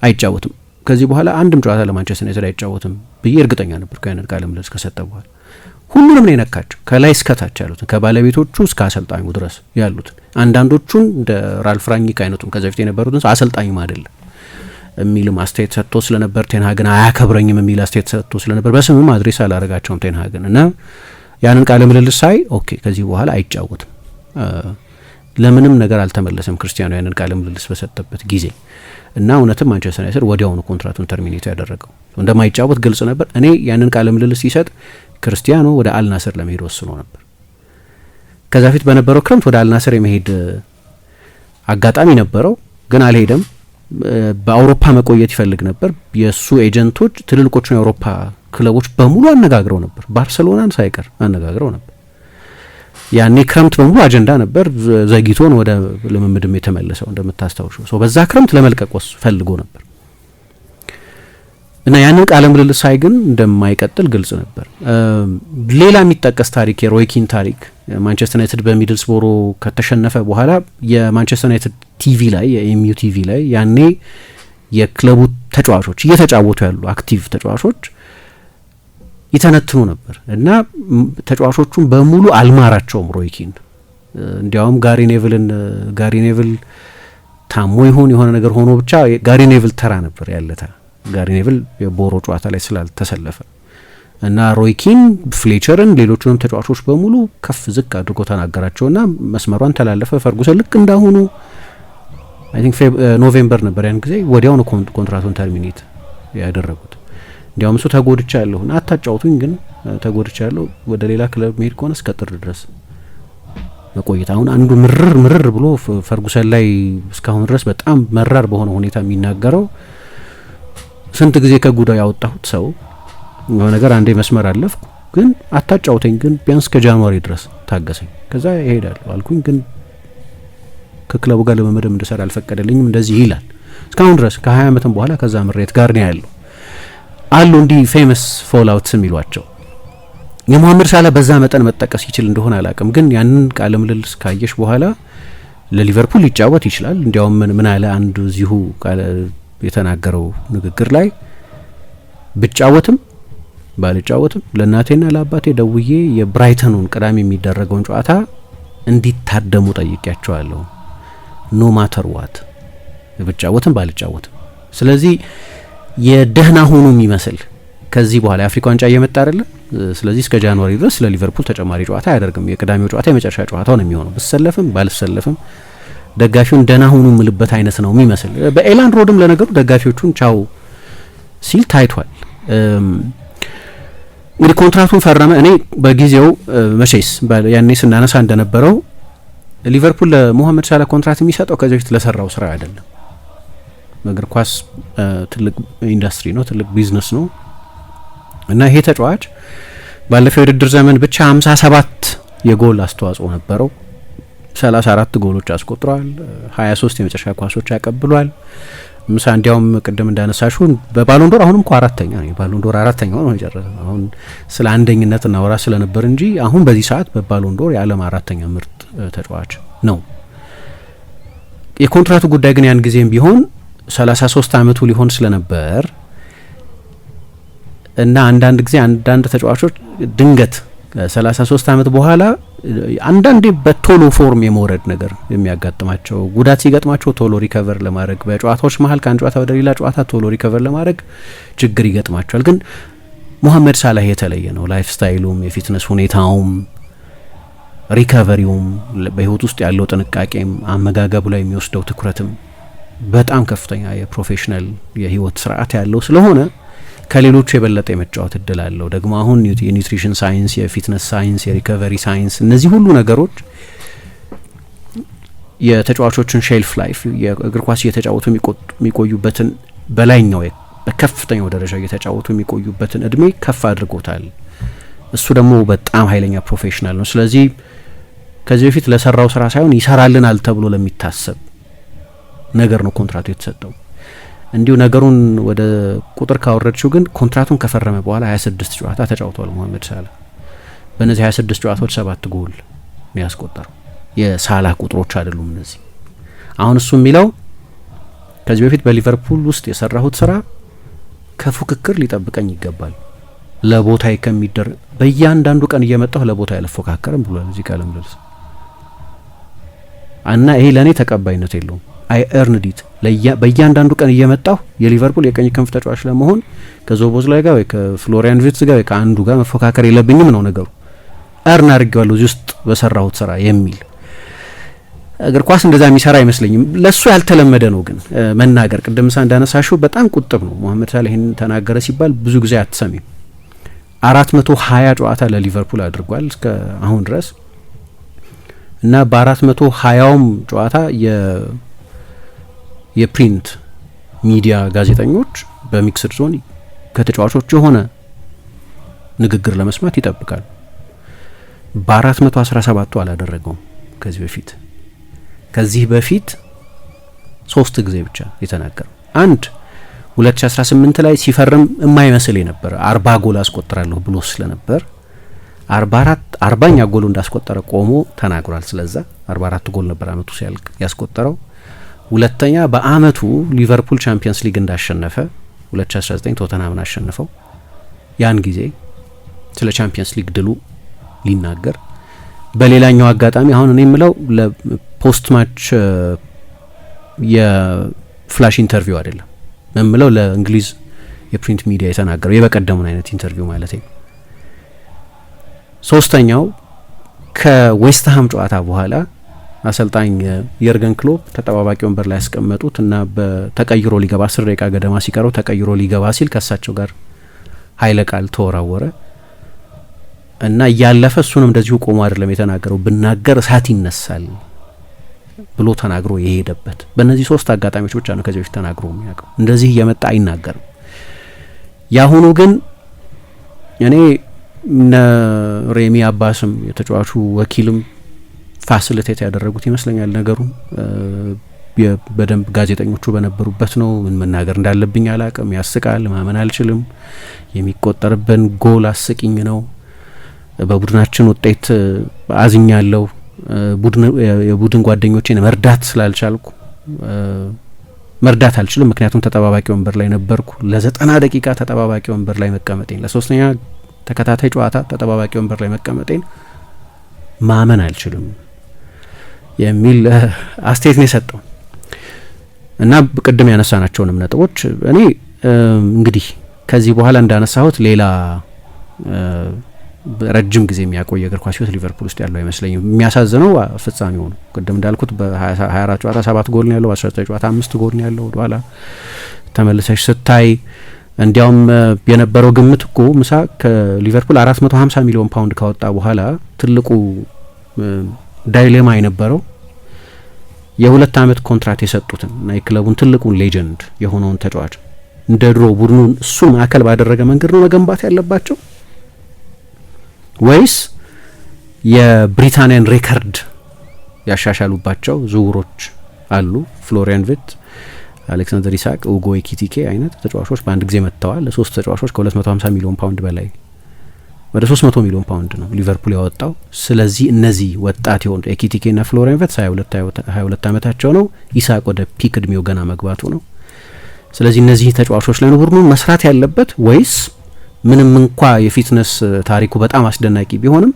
አይጫወትም ከዚህ በኋላ አንድም ጨዋታ ለማንቸስተር ዩናይትድ አይጫወትም ብዬ እርግጠኛ ነበር። ከአይነት ቃለ ምልልስ ከሰጠ በኋላ ሁሉንም ነው የነካቸው፣ ከላይ እስከታች ያሉትን ከባለቤቶቹ እስከ አሰልጣኙ ድረስ ያሉትን። አንዳንዶቹን እንደ ራልፍ ራኒክ አይነቱን ከዛ በፊት የነበሩትን አሰልጣኙም አይደለም የሚልም አስተያየት ሰጥቶ ስለነበር፣ ቴንሃግን አያከብረኝም የሚል አስተያየት ሰጥቶ ስለነበር በስምም አድሬስ አላረጋቸውም ቴንሃግን እና ያንን ቃለ ምልልስ ሳይ ኦኬ ከዚህ በኋላ አይጫወትም ለምንም ነገር አልተመለሰም ክርስቲያኖ ያንን ቃለ ምልልስ በሰጠበት ጊዜ እና እውነትም ማንቸስተር ዩናይትድ ወዲያውኑ ኮንትራቱን ተርሚኔት ያደረገው እንደማይጫወት ግልጽ ነበር። እኔ ያንን ቃለ ምልልስ ሲሰጥ ክርስቲያኖ ወደ አልናስር ለመሄድ ወስኖ ነበር። ከዛ ፊት በነበረው ክረምት ወደ አልናስር የመሄድ አጋጣሚ ነበረው፣ ግን አልሄደም። በአውሮፓ መቆየት ይፈልግ ነበር። የሱ ኤጀንቶች ትልልቆቹን የአውሮፓ ክለቦች በሙሉ አነጋግረው ነበር፣ ባርሴሎናን ሳይቀር አነጋግረው ነበር። ያኔ ክረምት በሙሉ አጀንዳ ነበር። ዘግይቶን ወደ ልምምድም የተመለሰው እንደምታስታውሹ። በዛ ክረምት ለመልቀቅ ፈልጎ ነበር እና ያንን ቃለ ምልልስ ሳይ ግን እንደማይቀጥል ግልጽ ነበር። ሌላ የሚጠቀስ ታሪክ የሮይ ኪን ታሪክ ማንቸስተር ዩናይትድ በሚድልስቦሮ ከተሸነፈ በኋላ የማንቸስተር ዩናይትድ ቲቪ ላይ የኤምዩ ቲቪ ላይ ያኔ የክለቡ ተጫዋቾች እየተጫወቱ ያሉ አክቲቭ ተጫዋቾች ይተነትኑ ነበር እና ተጫዋቾቹን በሙሉ አልማራቸውም ሮይ ኪን። እንዲያውም ጋሪ ኔቭል ታሞ ይሆን የሆነ ነገር ሆኖ ብቻ ጋሪ ኔቭል ተራ ነበር ያለታ ጋሪ ኔቭል የቦሮ ጨዋታ ላይ ስላልተሰለፈ እና ሮይኪን ፍሌቸርን ሌሎቹንም ተጫዋቾች በሙሉ ከፍ ዝቅ አድርጎ ተናገራቸውና መስመሯን ተላለፈ። ፈርጉሰን ልክ እንዳሁኑ አይ ቲንክ ኖቬምበር ነበር ያን ጊዜ ወዲያው ነው ኮንትራቱን ተርሚኔት ያደረጉት። እንዲያውም እሱ ተጎድቻለሁ እና አታጫውቱኝ ግን ተጎድቻለሁ ወደ ሌላ ክለብ መሄድ ከሆነ እስከ ጥር ድረስ መቆየት። አሁን አንዱ ምርር ብሎ ፈርጉሰን ላይ እስካሁን ድረስ በጣም መራር በሆነ ሁኔታ የሚናገረው ስንት ጊዜ ከጉዳዩ ያወጣሁት ሰው የሆነ ነገር አንዴ መስመር አለፍኩ ግን አታጫውተኝ ግን ቢያንስ ከጃንዋሪ ድረስ ታገሰኝ ከዛ ይሄዳል አልኩኝ ግን ከክለቡ ጋር ለመመደብ እንድሰራ አልፈቀደልኝም እንደዚህ ይላል። እስካሁን ድረስ ከ20 ዓመትም በኋላ ከዛ ምሬት ጋር ነው ያለው አሉ እንዲህ ፌመስ ፎል አውትስ የሚሏቸው። የሙሐመድ ሳላ በዛ መጠን መጠቀስ ይችል እንደሆነ አላውቅም ግን ያንን ቃለ ምልልስ ካየሽ በኋላ ለሊቨርፑል ሊጫወት ይችላል። እንዲያውም ምን አለ አንዱ እዚሁ ቃለ የተናገረው ንግግር ላይ ብጫወትም ባልጫወትም ለእናቴና ለአባቴ ደውዬ የብራይተኑን ቅዳሜ የሚደረገውን ጨዋታ እንዲታደሙ ጠይቄያቸዋለሁ ኖ ማተር ዋት ብጫወትም ባልጫወትም። ስለዚህ የደህና ሆኖ የሚመስል ከዚህ በኋላ የአፍሪካ ዋንጫ እየመጣ አይደለ? ስለዚህ እስከ ጃንዋሪ ድረስ ለሊቨርፑል ተጨማሪ ጨዋታ አያደርግም። የቅዳሜው ጨዋታ የመጨረሻ ጨዋታው ነው የሚሆነው። ብሰለፍም ባልሰለፍም ደጋፊውን ደህና ሆኖ ምልበት አይነት ነው የሚመስል። በኤላንድ ሮድም ለነገሩ ደጋፊዎቹን ቻው ሲል ታይቷል። እንግዲህ ኮንትራቱን ፈረመ። እኔ በጊዜው መቼስ ያኔ ስናነሳ እንደነበረው ሊቨርፑል ለሙሐመድ ሳላ ኮንትራት የሚሰጠው ከዚህ በፊት ለሰራው ስራ አይደለም። እግር ኳስ ትልቅ ኢንዱስትሪ ነው፣ ትልቅ ቢዝነስ ነው እና ይሄ ተጫዋች ባለፈው የውድድር ዘመን ብቻ 57 የጎል አስተዋጽኦ ነበረው። 34 ጎሎች አስቆጥሯል። 23 የመጨረሻ ኳሶች ያቀብሏል። ምሳ እንዲያውም ቅድም እንዳነሳሹ በባሎንዶር አሁንም እኮ አራተኛ ነው። ባሎንዶር አራተኛው ነው የጨረሰው። አሁን ስለ አንደኝነት እናወራ ስለነበር እንጂ አሁን በዚህ ሰዓት በባሎንዶር የዓለም አራተኛ ምርጥ ተጫዋች ነው። የኮንትራቱ ጉዳይ ግን ያን ጊዜም ቢሆን 33 ዓመቱ ሊሆን ስለነበር እና አንዳንድ ጊዜ አንዳንድ ተጫዋቾች ድንገት 33 ዓመት በኋላ አንዳንዴ በቶሎ ፎርም የመውረድ ነገር የሚያጋጥማቸው ጉዳት ሲገጥማቸው ቶሎ ሪከቨር ለማድረግ በጨዋታዎች መሀል ከአንድ ጨዋታ ወደ ሌላ ጨዋታ ቶሎ ሪከቨር ለማድረግ ችግር ይገጥማቸዋል። ግን ሙሐመድ ሳላህ የተለየ ነው። ላይፍ ስታይሉም የፊትነስ ሁኔታውም ሪከቨሪውም በህይወት ውስጥ ያለው ጥንቃቄም አመጋገቡ ላይ የሚወስደው ትኩረትም በጣም ከፍተኛ የፕሮፌሽናል የህይወት ስርዓት ያለው ስለሆነ ከሌሎቹ የበለጠ የመጫወት እድል አለው። ደግሞ አሁን የኒውትሪሽን ሳይንስ፣ የፊትነስ ሳይንስ፣ የሪከቨሪ ሳይንስ እነዚህ ሁሉ ነገሮች የተጫዋቾችን ሼልፍ ላይፍ የእግር ኳስ እየተጫወቱ የሚቆዩበትን በላይኛው በከፍተኛው ደረጃ እየተጫወቱ የሚቆዩበትን እድሜ ከፍ አድርጎታል። እሱ ደግሞ በጣም ኃይለኛ ፕሮፌሽናል ነው። ስለዚህ ከዚህ በፊት ለሰራው ስራ ሳይሆን ይሰራልናል ተብሎ ለሚታሰብ ነገር ነው ኮንትራቱ የተሰጠው። እንዲሁ ነገሩን ወደ ቁጥር ካወረድሽው ግን ኮንትራቱን ከፈረመ በኋላ 26 ጨዋታ ተጫውቷል ሙሐመድ ሳላ። በእነዚህ 26 ጨዋታዎች 7 ጎል ነው ያስቆጠረው። የሳላ ቁጥሮች አይደሉም እነዚህ። አሁን እሱ የሚለው ከዚህ በፊት በሊቨርፑል ውስጥ የሰራሁት ስራ ከፉክክር ሊጠብቀኝ ይገባል። ለቦታዬ ከሚደር በእያንዳንዱ ቀን እየመጣሁ ለቦታዬ አልፎካከርም ብሏል እዚህ ቃል ምልልስ እና ይሄ ለእኔ ተቀባይነት የለውም። አይ ኤርንድ ኢት በእያንዳንዱ ቀን እየመጣሁ የሊቨርፑል የቀኝ ክንፍ ተጫዋች ለመሆን ከዞቦዝላይ ጋር ወይ ከፍሎሪያን ቪርትዝ ጋር ወይ ከአንዱ ጋር መፎካከር የለብኝም ነው ነገሩ። እርን አድርጌዋለሁ እዚህ ውስጥ በሰራሁት ስራ የሚል እግር ኳስ እንደዛ የሚሰራ አይመስለኝም። ለሱ ያልተለመደ ነው ግን መናገር። ቅድም እንዳነሳሽው በጣም ቁጥብ ነው ሙሐመድ ሳላ። ይሄን ተናገረ ሲባል ብዙ ጊዜ አትሰሚም። 420 ጨዋታ ለሊቨርፑል አድርጓል እስከ አሁን ድረስ እና በ420ውም ጨዋታ የፕሪንት ሚዲያ ጋዜጠኞች በሚክስድ ዞን ከተጫዋቾች የሆነ ንግግር ለመስማት ይጠብቃሉ። በ417ቱ አላደረገውም ከዚህ በፊት 3 ጊዜ ብቻ የተናገረው። አንድ 2018 ላይ ሲፈርም የማይመስል የነበረ 40 ጎል አስቆጥራለሁ ብሎ ስለነበር 40ኛ ጎሉ እንዳስቆጠረ ቆሞ ተናግሯል። ስለዛ 44 ጎል ነበር አመቱ ሲያልቅ ያስቆጠረው። ሁለተኛ በአመቱ ሊቨርፑል ቻምፒየንስ ሊግ እንዳሸነፈ 2019 ቶተንሃምን አሸንፈው ያን ጊዜ ስለ ቻምፒየንስ ሊግ ድሉ ሊናገር፣ በሌላኛው አጋጣሚ አሁን እኔ የምለው ለፖስት ማች የፍላሽ ኢንተርቪው አይደለም የምለው ለእንግሊዝ የፕሪንት ሚዲያ የተናገረው የበቀደሙን አይነት ኢንተርቪው ማለት ነው። ሶስተኛው ከዌስትሃም ጨዋታ በኋላ አሰልጣኝ የርገን ክሎፕ ተጠባባቂ ወንበር ላይ ያስቀመጡት እና በተቀይሮ ሊገባ 10 ደቂቃ ገደማ ሲቀረው ተቀይሮ ሊገባ ሲል ከሳቸው ጋር ኃይለ ቃል ተወራወረ እና እያለፈ እሱንም እንደዚሁ ቆሞ አይደለም የተናገረው፣ ብናገር እሳት ይነሳል ብሎ ተናግሮ የሄደበት በእነዚህ 3 አጋጣሚዎች ብቻ ነው ከዚህ በፊት ተናግሮ የሚያውቀው። እንደዚህ እየመጣ አይናገርም። ያሁኑ ግን እኔ ሬሚ አባስም የተጫዋቹ ወኪልም ፋሲሊቴት ያደረጉት ይመስለኛል ነገሩን። በደንብ ጋዜጠኞቹ በነበሩበት ነው። ምን መናገር እንዳለብኝ አላቅም። ያስቃል፣ ማመን አልችልም። የሚቆጠርብን ጎል አስቂኝ ነው። በቡድናችን ውጤት አዝኛለሁ። የቡድን ጓደኞቼን መርዳት ስላልቻልኩ መርዳት አልችልም፣ ምክንያቱም ተጠባባቂ ወንበር ላይ ነበርኩ። ለ90 ደቂቃ ተጠባባቂ ወንበር ላይ መቀመጤን፣ ለሶስተኛ ተከታታይ ጨዋታ ተጠባባቂ ወንበር ላይ መቀመጤን ማመን አልችልም የሚል አስተያየት ነው የሰጠው እና ቅድም ያነሳናቸውንም ነጥቦች እኔ እንግዲህ ከዚህ በኋላ እንዳነሳሁት ሌላ ረጅም ጊዜ የሚያቆይ እግር ኳስ ህይወት ሊቨርፑል ውስጥ ያለው አይመስለኝም። የሚያሳዝነው ፍጻሜው ነው። ቅድም እንዳልኩት በ24 ጨዋታ 7 ጎል ነው ያለው፣ በ19 ጨዋታ 5 ጎል ነው ያለው። ወደኋላ ተመልሰሽ ስታይ እንዲያውም የነበረው ግምት እኮ ምሳ ከሊቨርፑል 450 ሚሊዮን ፓውንድ ካወጣ በኋላ ትልቁ ዳይሌማ የነበረው የ2 አመት ኮንትራት የሰጡትን እና የክለቡን ትልቁን ሌጀንድ የሆነውን ተጫዋች እንደ ድሮ ቡድኑን እሱን ማዕከል ባደረገ መንገድ ነው መገንባት ያለባቸው ወይስ የብሪታንያን ሬከርድ ያሻሻሉባቸው ዝውውሮች አሉ። ፍሎሪያን ቪት፣ አሌክሳንደር ኢሳቅ፣ ኡጎ ኤኪቲኬ አይነት ተጫዋቾች በአንድ ጊዜ መጥተዋል። ለ3 ተጫዋቾች ከ250 ሚሊዮን ፓውንድ በላይ ወደ 300 ሚሊዮን ፓውንድ ነው ሊቨርፑል ያወጣው። ስለዚህ እነዚህ ወጣት የሆኑ ኤኪቲኬ እና ፍሎሪያን ቪት 22 አመታቸው ነው። ኢሳቅ ወደ ፒክ እድሜው ገና መግባቱ ነው። ስለዚህ እነዚህ ተጫዋቾች ላይ ነው ቡድኑን መስራት ያለበት ወይስ ምንም እንኳ የፊትነስ ታሪኩ በጣም አስደናቂ ቢሆንም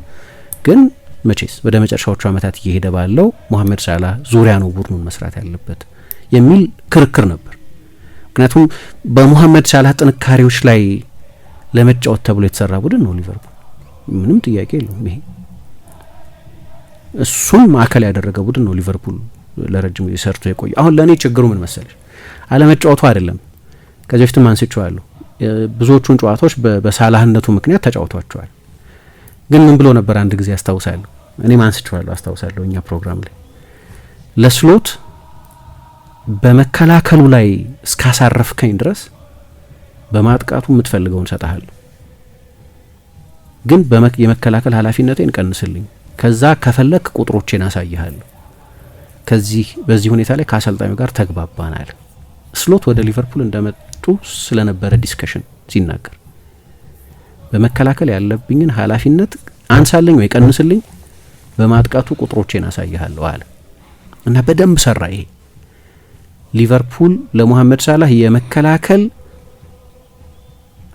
ግን መቼስ ወደ መጨረሻዎቹ አመታት እየሄደ ባለው ሙሐመድ ሳላህ ዙሪያ ነው ቡድኑን መስራት ያለበት የሚል ክርክር ነበር። ምክንያቱም በሙሐመድ ሳላህ ጥንካሬዎች ላይ ለመጫወት ተብሎ የተሰራ ቡድን ነው ሊቨርፑል፣ ምንም ጥያቄ የለውም። ይሄ እሱን ማዕከል ያደረገ ቡድን ነው ሊቨርፑል ለረጅም ጊዜ ሰርቶ የቆየ። አሁን ለእኔ ችግሩ ምን መሰለሽ፣ አለመጫወቱ አይደለም። ከዚህ በፊትም አንስቼዋለሁ። ብዙዎቹን ጨዋታዎች በሳላህነቱ ምክንያት ተጫውቷቸዋል። ግን ምን ብሎ ነበር አንድ ጊዜ አስታውሳለሁ፣ እኔም አንስቼዋለሁ አስታውሳለሁ እኛ ፕሮግራም ላይ ለስሎት በመከላከሉ ላይ እስካሳረፍከኝ ድረስ በማጥቃቱ የምትፈልገውን ሰጣለሁ፣ ግን የመከላከል ኃላፊነቴን ቀንስልኝ፣ ከዛ ከፈለክ ቁጥሮቼን አሳይሃለሁ። በዚህ ሁኔታ ላይ ከአሰልጣኙ ጋር ተግባባናል። ስሎት ወደ ሊቨርፑል እንደመጡ ስለነበረ ዲስከሽን ሲናገር በመከላከል ያለብኝን ኃላፊነት አንሳልኝ ወይ ቀንስልኝ፣ በማጥቃቱ ቁጥሮቼን አሳይሃለሁ አለ እና በደንብ ሰራ። ይሄ ሊቨርፑል ለሙሐመድ ሳላህ የመከላከል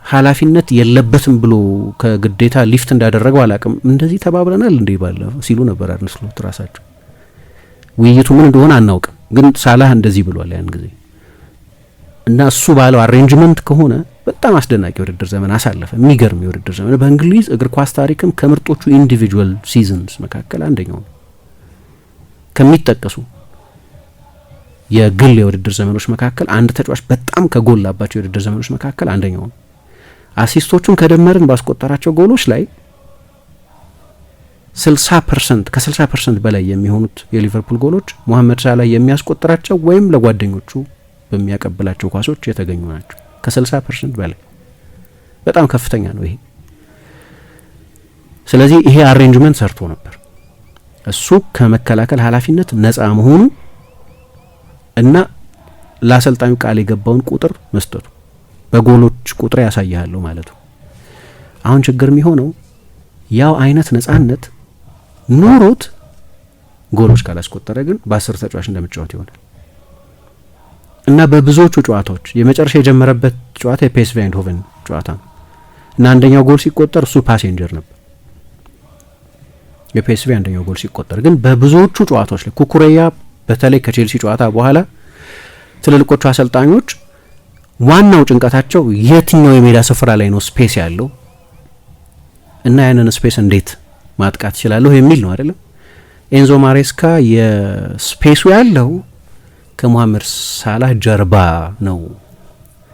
ኃላፊነት የለበትም ብሎ ከግዴታ ሊፍት እንዳደረገው አላቅም። እንደዚህ ተባብለናል እንዴ ባለፈው ሲሉ ነበር አርነ ስሎት ራሳቸው። ውይይቱ ምን እንደሆነ አናውቅም፣ ግን ሳላህ እንደዚህ ብሏል ያን ጊዜ እና እሱ ባለው አሬንጅመንት ከሆነ በጣም አስደናቂ የውድድር ዘመን አሳለፈ። የሚገርም የውድድር ዘመን በእንግሊዝ እግር ኳስ ታሪክም ከምርጦቹ ኢንዲቪጁዋል ሲዝንስ መካከል አንደኛው ነው። ከሚጠቀሱ የግል የውድድር ዘመኖች መካከል አንድ ተጫዋች በጣም ከጎላባቸው የውድድር ዘመኖች መካከል አንደኛው ነው። አሲስቶቹን ከደመርን ባስቆጠራቸው ጎሎች ላይ 60% ከ60% በላይ የሚሆኑት የሊቨርፑል ጎሎች ሙሐመድ ሳላህ የሚያስቆጥራቸው ወይም ለጓደኞቹ በሚያቀብላቸው ኳሶች የተገኙ ናቸው። ከ60% በላይ በጣም ከፍተኛ ነው ይሄ። ስለዚህ ይሄ አሬንጅመንት ሰርቶ ነበር እሱ ከመከላከል ኃላፊነት ነፃ መሆኑ እና ለአሰልጣኙ ቃል የገባውን ቁጥር መስጠቱ፣ በጎሎች ቁጥር ያሳያለሁ ማለቱ። አሁን ችግር የሚሆነው ያው አይነት ነፃነት ኖሮት ጎሎች ካላስቆጠረ ግን በ10 ተጫዋች እንደምጫወት ይሆናል እና በብዙዎቹ ጨዋታዎች የመጨረሻ የጀመረበት ጨዋታ የፒኤስቪ አይንድሆቨን ጨዋታ ነው እና አንደኛው ጎል ሲቆጠር እሱ ፓሴንጀር ነበር። የፒኤስቪ አንደኛው ጎል ሲቆጠር ግን በብዙዎቹ ጨዋታዎች ላይ ኩኩሬያ በተለይ ከቼልሲ ጨዋታ በኋላ ትልልቆቹ አሰልጣኞች ዋናው ጭንቀታቸው የትኛው የሜዳ ስፍራ ላይ ነው ስፔስ ያለው እና ያንን ስፔስ እንዴት ማጥቃት ይችላለሁ የሚል ነው አይደለም። ኤንዞ ማሬስካ የስፔሱ ያለው ከሞሐመድ ሳላህ ጀርባ ነው፣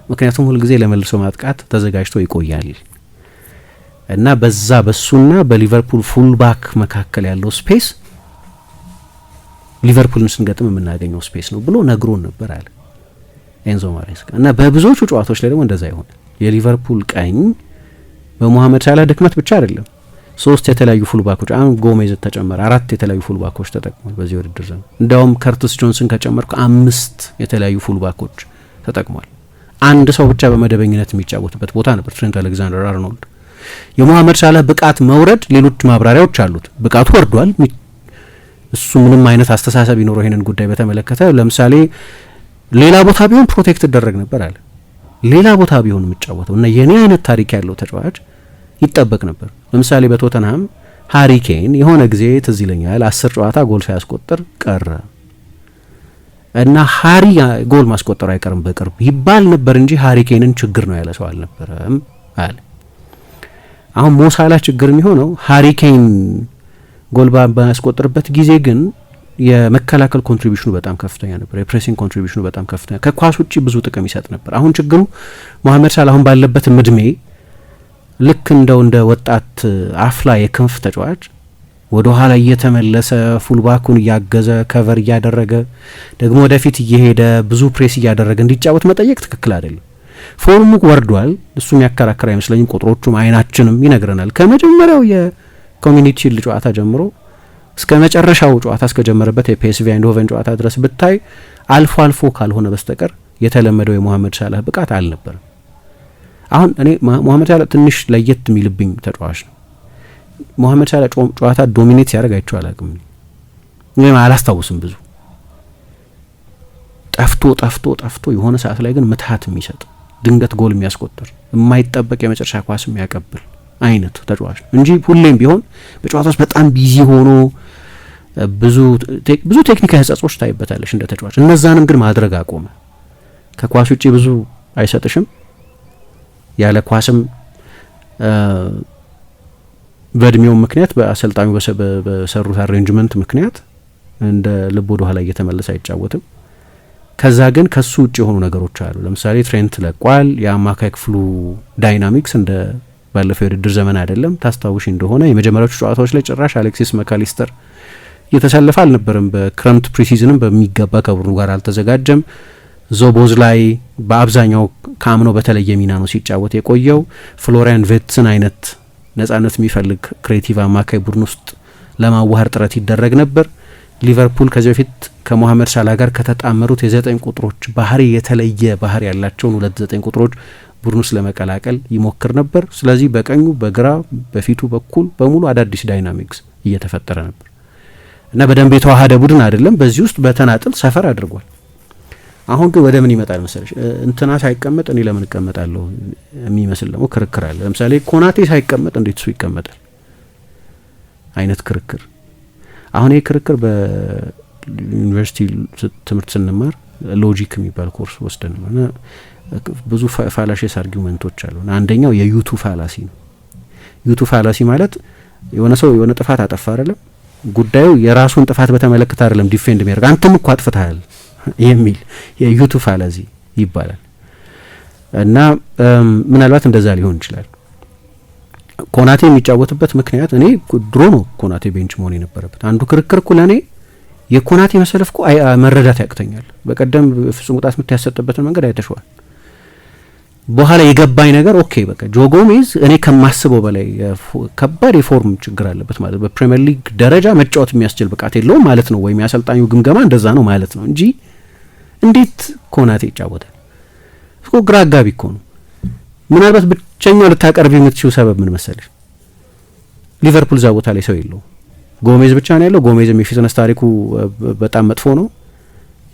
ምክንያቱም ሁልጊዜ ለመልሶ ማጥቃት ተዘጋጅቶ ይቆያል እና በዛ በሱና በሊቨርፑል ፉልባክ መካከል ያለው ስፔስ ሊቨርፑልን ስንገጥም የምናገኘው ስፔስ ነው ብሎ ነግሮን ነበር አለ ኤንዞ ማሬስካ። እና በብዙዎቹ ጨዋታዎች ላይ ደግሞ እንደዛ ይሆናል። የሊቨርፑል ቀኝ በሞሐመድ ሳላህ ድክመት ብቻ አይደለም፣ 3 የተለያዩ ፉልባኮች አሁን ጎሜዝ ተጨመረ 4 የተለያዩ ፉልባኮች ተጠቅሟል በዚህ ውድድር ዘመን። እንዲያውም ከርቲስ ጆንስን ከጨመርኩ 5 የተለያዩ ፉልባኮች ተጠቅሟል። አንድ ሰው ብቻ በመደበኝነት የሚጫወትበት ቦታ ነበር ትሬንት አሌክዛንደር አርኖልድ። የሞሐመድ ሳላህ ብቃት መውረድ ሌሎች ማብራሪያዎች አሉት። ብቃቱ ወርዷል። እሱ ምንም አይነት አስተሳሰብ ይኖረው ይሄንን ጉዳይ በተመለከተ ለምሳሌ ሌላ ቦታ ቢሆን ፕሮቴክት ይደረግ ነበር አለ። ሌላ ቦታ ቢሆን የሚጫወተው እና የኔ አይነት ታሪክ ያለው ተጫዋች ይጠበቅ ነበር። ለምሳሌ በቶተንሃም ሃሪ ኬን የሆነ ጊዜ ትዝ ይለኛል 10 ጨዋታ ጎል ሳያስቆጥር ቀረ እና ሃሪ ጎል ማስቆጠሩ አይቀርም በቅርብ ይባል ነበር እንጂ ሃሪ ኬንን ችግር ነው ያለ ሰው አልነበረም አለ። አሁን ሞሳላ ችግር የሚሆነው ሃሪ ኬን ጎል ባስቆጥርበት ጊዜ ግን የመከላከል ኮንትሪቢዩሽኑ በጣም ከፍተኛ ነበር። የፕሬሲንግ ኮንትሪቢዩሽኑ በጣም ከፍተኛ፣ ከኳስ ውጪ ብዙ ጥቅም ይሰጥ ነበር። አሁን ችግሩ ሞሐመድ ሳላህ አሁን ባለበት እድሜ ልክ እንደ ወጣት አፍላ የክንፍ ተጫዋች ወደ ኋላ እየተመለሰ ፉልባኩን እያገዘ ከቨር እያደረገ ደግሞ ወደፊት እየሄደ ብዙ ፕሬስ እያደረገ እንዲጫወት መጠየቅ ትክክል አይደለም። ፎርሙ ወርዷል። እሱም ያከራከረ አይመስለኝም። ቁጥሮቹም አይናችንም ይነግረናል። ከመጀመሪያው የኮሚኒቲ ሺልድ ጨዋታ ጀምሮ እስከ መጨረሻው ጨዋታ እስከጀመረበት የፒኤስቪ አይንድሆቨን ጨዋታ ድረስ ብታይ አልፎ አልፎ ካልሆነ በስተቀር የተለመደው የሞሐመድ ሳላህ ብቃት አልነበረም። አሁን እኔ ሞሐመድ ሳላህ ትንሽ ለየት የሚልብኝ ተጫዋች ነው። ሞሐመድ ሳላህ ጨዋታ ዶሚኔት ሲያደርግ አይቼው አላውቅም። እኔም አላስታውስም ብዙ ጠፍቶ የሆነ ሰዓት ላይ ግን ምትሃት የሚሰጥ ድንገት ጎል የሚያስቆጥር የማይጠበቅ የመጨረሻ ኳስ የሚያቀብል አይነት ተጫዋች ነው እንጂ ሁሌም ቢሆን በጨዋታ ውስጥ በጣም ቢዚ ሆኖ ብዙ ቴክኒካዊ ህጸጾች ታይበታለሽ እንደ ተጫዋች። እነዛንም ግን ማድረግ አቆመ። ከኳስ ውጪ ብዙ አይሰጥሽም። ያለ ኳስም በእድሜው ምክንያት በአሰልጣኙ በሰሩት አሬንጅመንት ምክንያት እንደ ልብ ወደ ኋላ እየተመለሰ አይጫወትም። ከዛ ግን ከሱ ውጭ የሆኑ ነገሮች አሉ። ለምሳሌ ትሬንት ለቋል። የአማካይ ክፍሉ ዳይናሚክስ እንደ ባለፈው የውድድር ዘመን አይደለም። ታስታውሽ እንደሆነ የመጀመሪያዎቹ ጨዋታዎች ላይ ጭራሽ አሌክሲስ መካሊስተር እየተሰለፈ አልነበረም። በክረምት ፕሪሲዝንም በሚገባ ከቡድኑ ጋር አልተዘጋጀም። ዞቦዝ ላይ በአብዛኛው ከአምኖ በተለየ ሚና ነው ሲጫወት የቆየው። ፍሎሪያን ቬትስን አይነት ነጻነት የሚፈልግ ክሬቲቭ አማካይ ቡድን ውስጥ ለማዋሃር ጥረት ይደረግ ነበር። ሊቨርፑል ከዚህ በፊት ከሞሐመድ ሳላህ ጋር ከተጣመሩት የ9 ቁጥሮች ባህሪ የተለየ ባህሪ ያላቸውን 2 ቁጥሮች ቡድን ውስጥ ለመቀላቀል ይሞክር ነበር። ስለዚህ በቀኙ በግራ በፊቱ በኩል በሙሉ አዳዲስ ዳይናሚክስ እየተፈጠረ ነበር እና በደንብ የተዋሃደ ቡድን አይደለም። በዚህ ውስጥ በተናጥል ሰፈር አድርጓል። አሁን ግን ወደ ምን ይመጣል መሰለሽ? እንትና ሳይቀመጥ እኔ ለምን እቀመጣለሁ የሚመስል ደግሞ ክርክር አለ። ለምሳሌ ኮናቴ ሳይቀመጥ እንዴት እሱ ይቀመጣል አይነት ክርክር። አሁን ይህ ክርክር በዩኒቨርሲቲ ትምህርት ስንማር ሎጂክ የሚባል ኮርስ ወስደን ነው። ብዙ ፋላሽስ አርጊመንቶች አሉ። አንደኛው የዩቱ ፋላሲ ነው። ዩቱ ፋላሲ ማለት የሆነ ሰው የሆነ ጥፋት አጠፋ አይደለም፣ ጉዳዩ የራሱን ጥፋት በተመለከተ አይደለም ዲፌንድ የሚያደርግ አንተም እኮ አጥፍተሃል የሚል የዩቱ ፋላሲ ይባላል። እና ምናልባት እንደዛ ሊሆን ይችላል። ኮናቴ የሚጫወትበት ምክንያት እኔ ድሮ ነው ኮናቴ ቤንች መሆን የነበረበት። አንዱ ክርክር እኮ ለእኔ የኮናቴ መሰለፍ እኮ መረዳት ያቅተኛል። በቀደም ፍጹም ቅጣት ምት ያሰጠበትን መንገድ አይተሸዋል። በኋላ የገባኝ ነገር ኦኬ በቃ ጆ ጎሜዝ እኔ ከማስበው በላይ ከባድ የፎርም ችግር አለበት ማለት በፕሪሚየር ሊግ ደረጃ መጫወት የሚያስችል ብቃት የለውም ማለት ነው፣ ወይም ያሰልጣኙ ግምገማ እንደዛ ነው ማለት ነው እንጂ እንዴት ኮናቴ ይጫወታል እኮ ግራ አጋቢ እኮ ነው። ምናልባት ብቸኛው ልታቀርብ የምትችው ሰበብ ምን መሰለሽ? ሊቨርፑል እዛ ቦታ ላይ ሰው የለው፣ ጎሜዝ ብቻ ነው ያለው። ጎሜዝም የፊትነስ ታሪኩ በጣም መጥፎ ነው።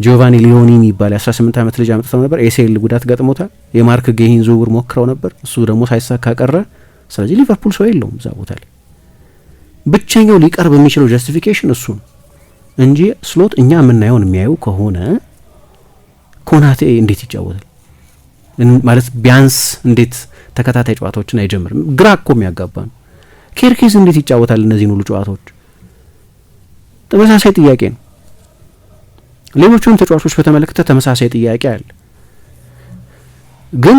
ጂዮቫኒ ሊዮኒ የሚባል የ18 ዓመት ልጅ አምጥተው ነበር። ኤሲኤል ጉዳት ገጥሞታል። የማርክ ጌሂን ዝውውር ሞክረው ነበር፣ እሱ ደግሞ ሳይሳካ ቀረ። ስለዚህ ሊቨርፑል ሰው የለውም እዛ ቦታ ላይ። ብቸኛው ሊቀርብ የሚችለው ጀስቲፊኬሽን እሱ ነው እንጂ ስሎት እኛ የምናየውን የሚያዩ ከሆነ ኮናቴ እንዴት ይጫወታል? ማለት ቢያንስ እንዴት ተከታታይ ጨዋታዎችን አይጀምርም? ግራ እኮ የሚያጋባ ነው። ኬርኬዝ እንዴት ይጫወታል እነዚህን ሁሉ ጨዋታዎች? ተመሳሳይ ጥያቄ ነው። ሌሎቹም ተጫዋቾች በተመለከተ ተመሳሳይ ጥያቄ አለ። ግን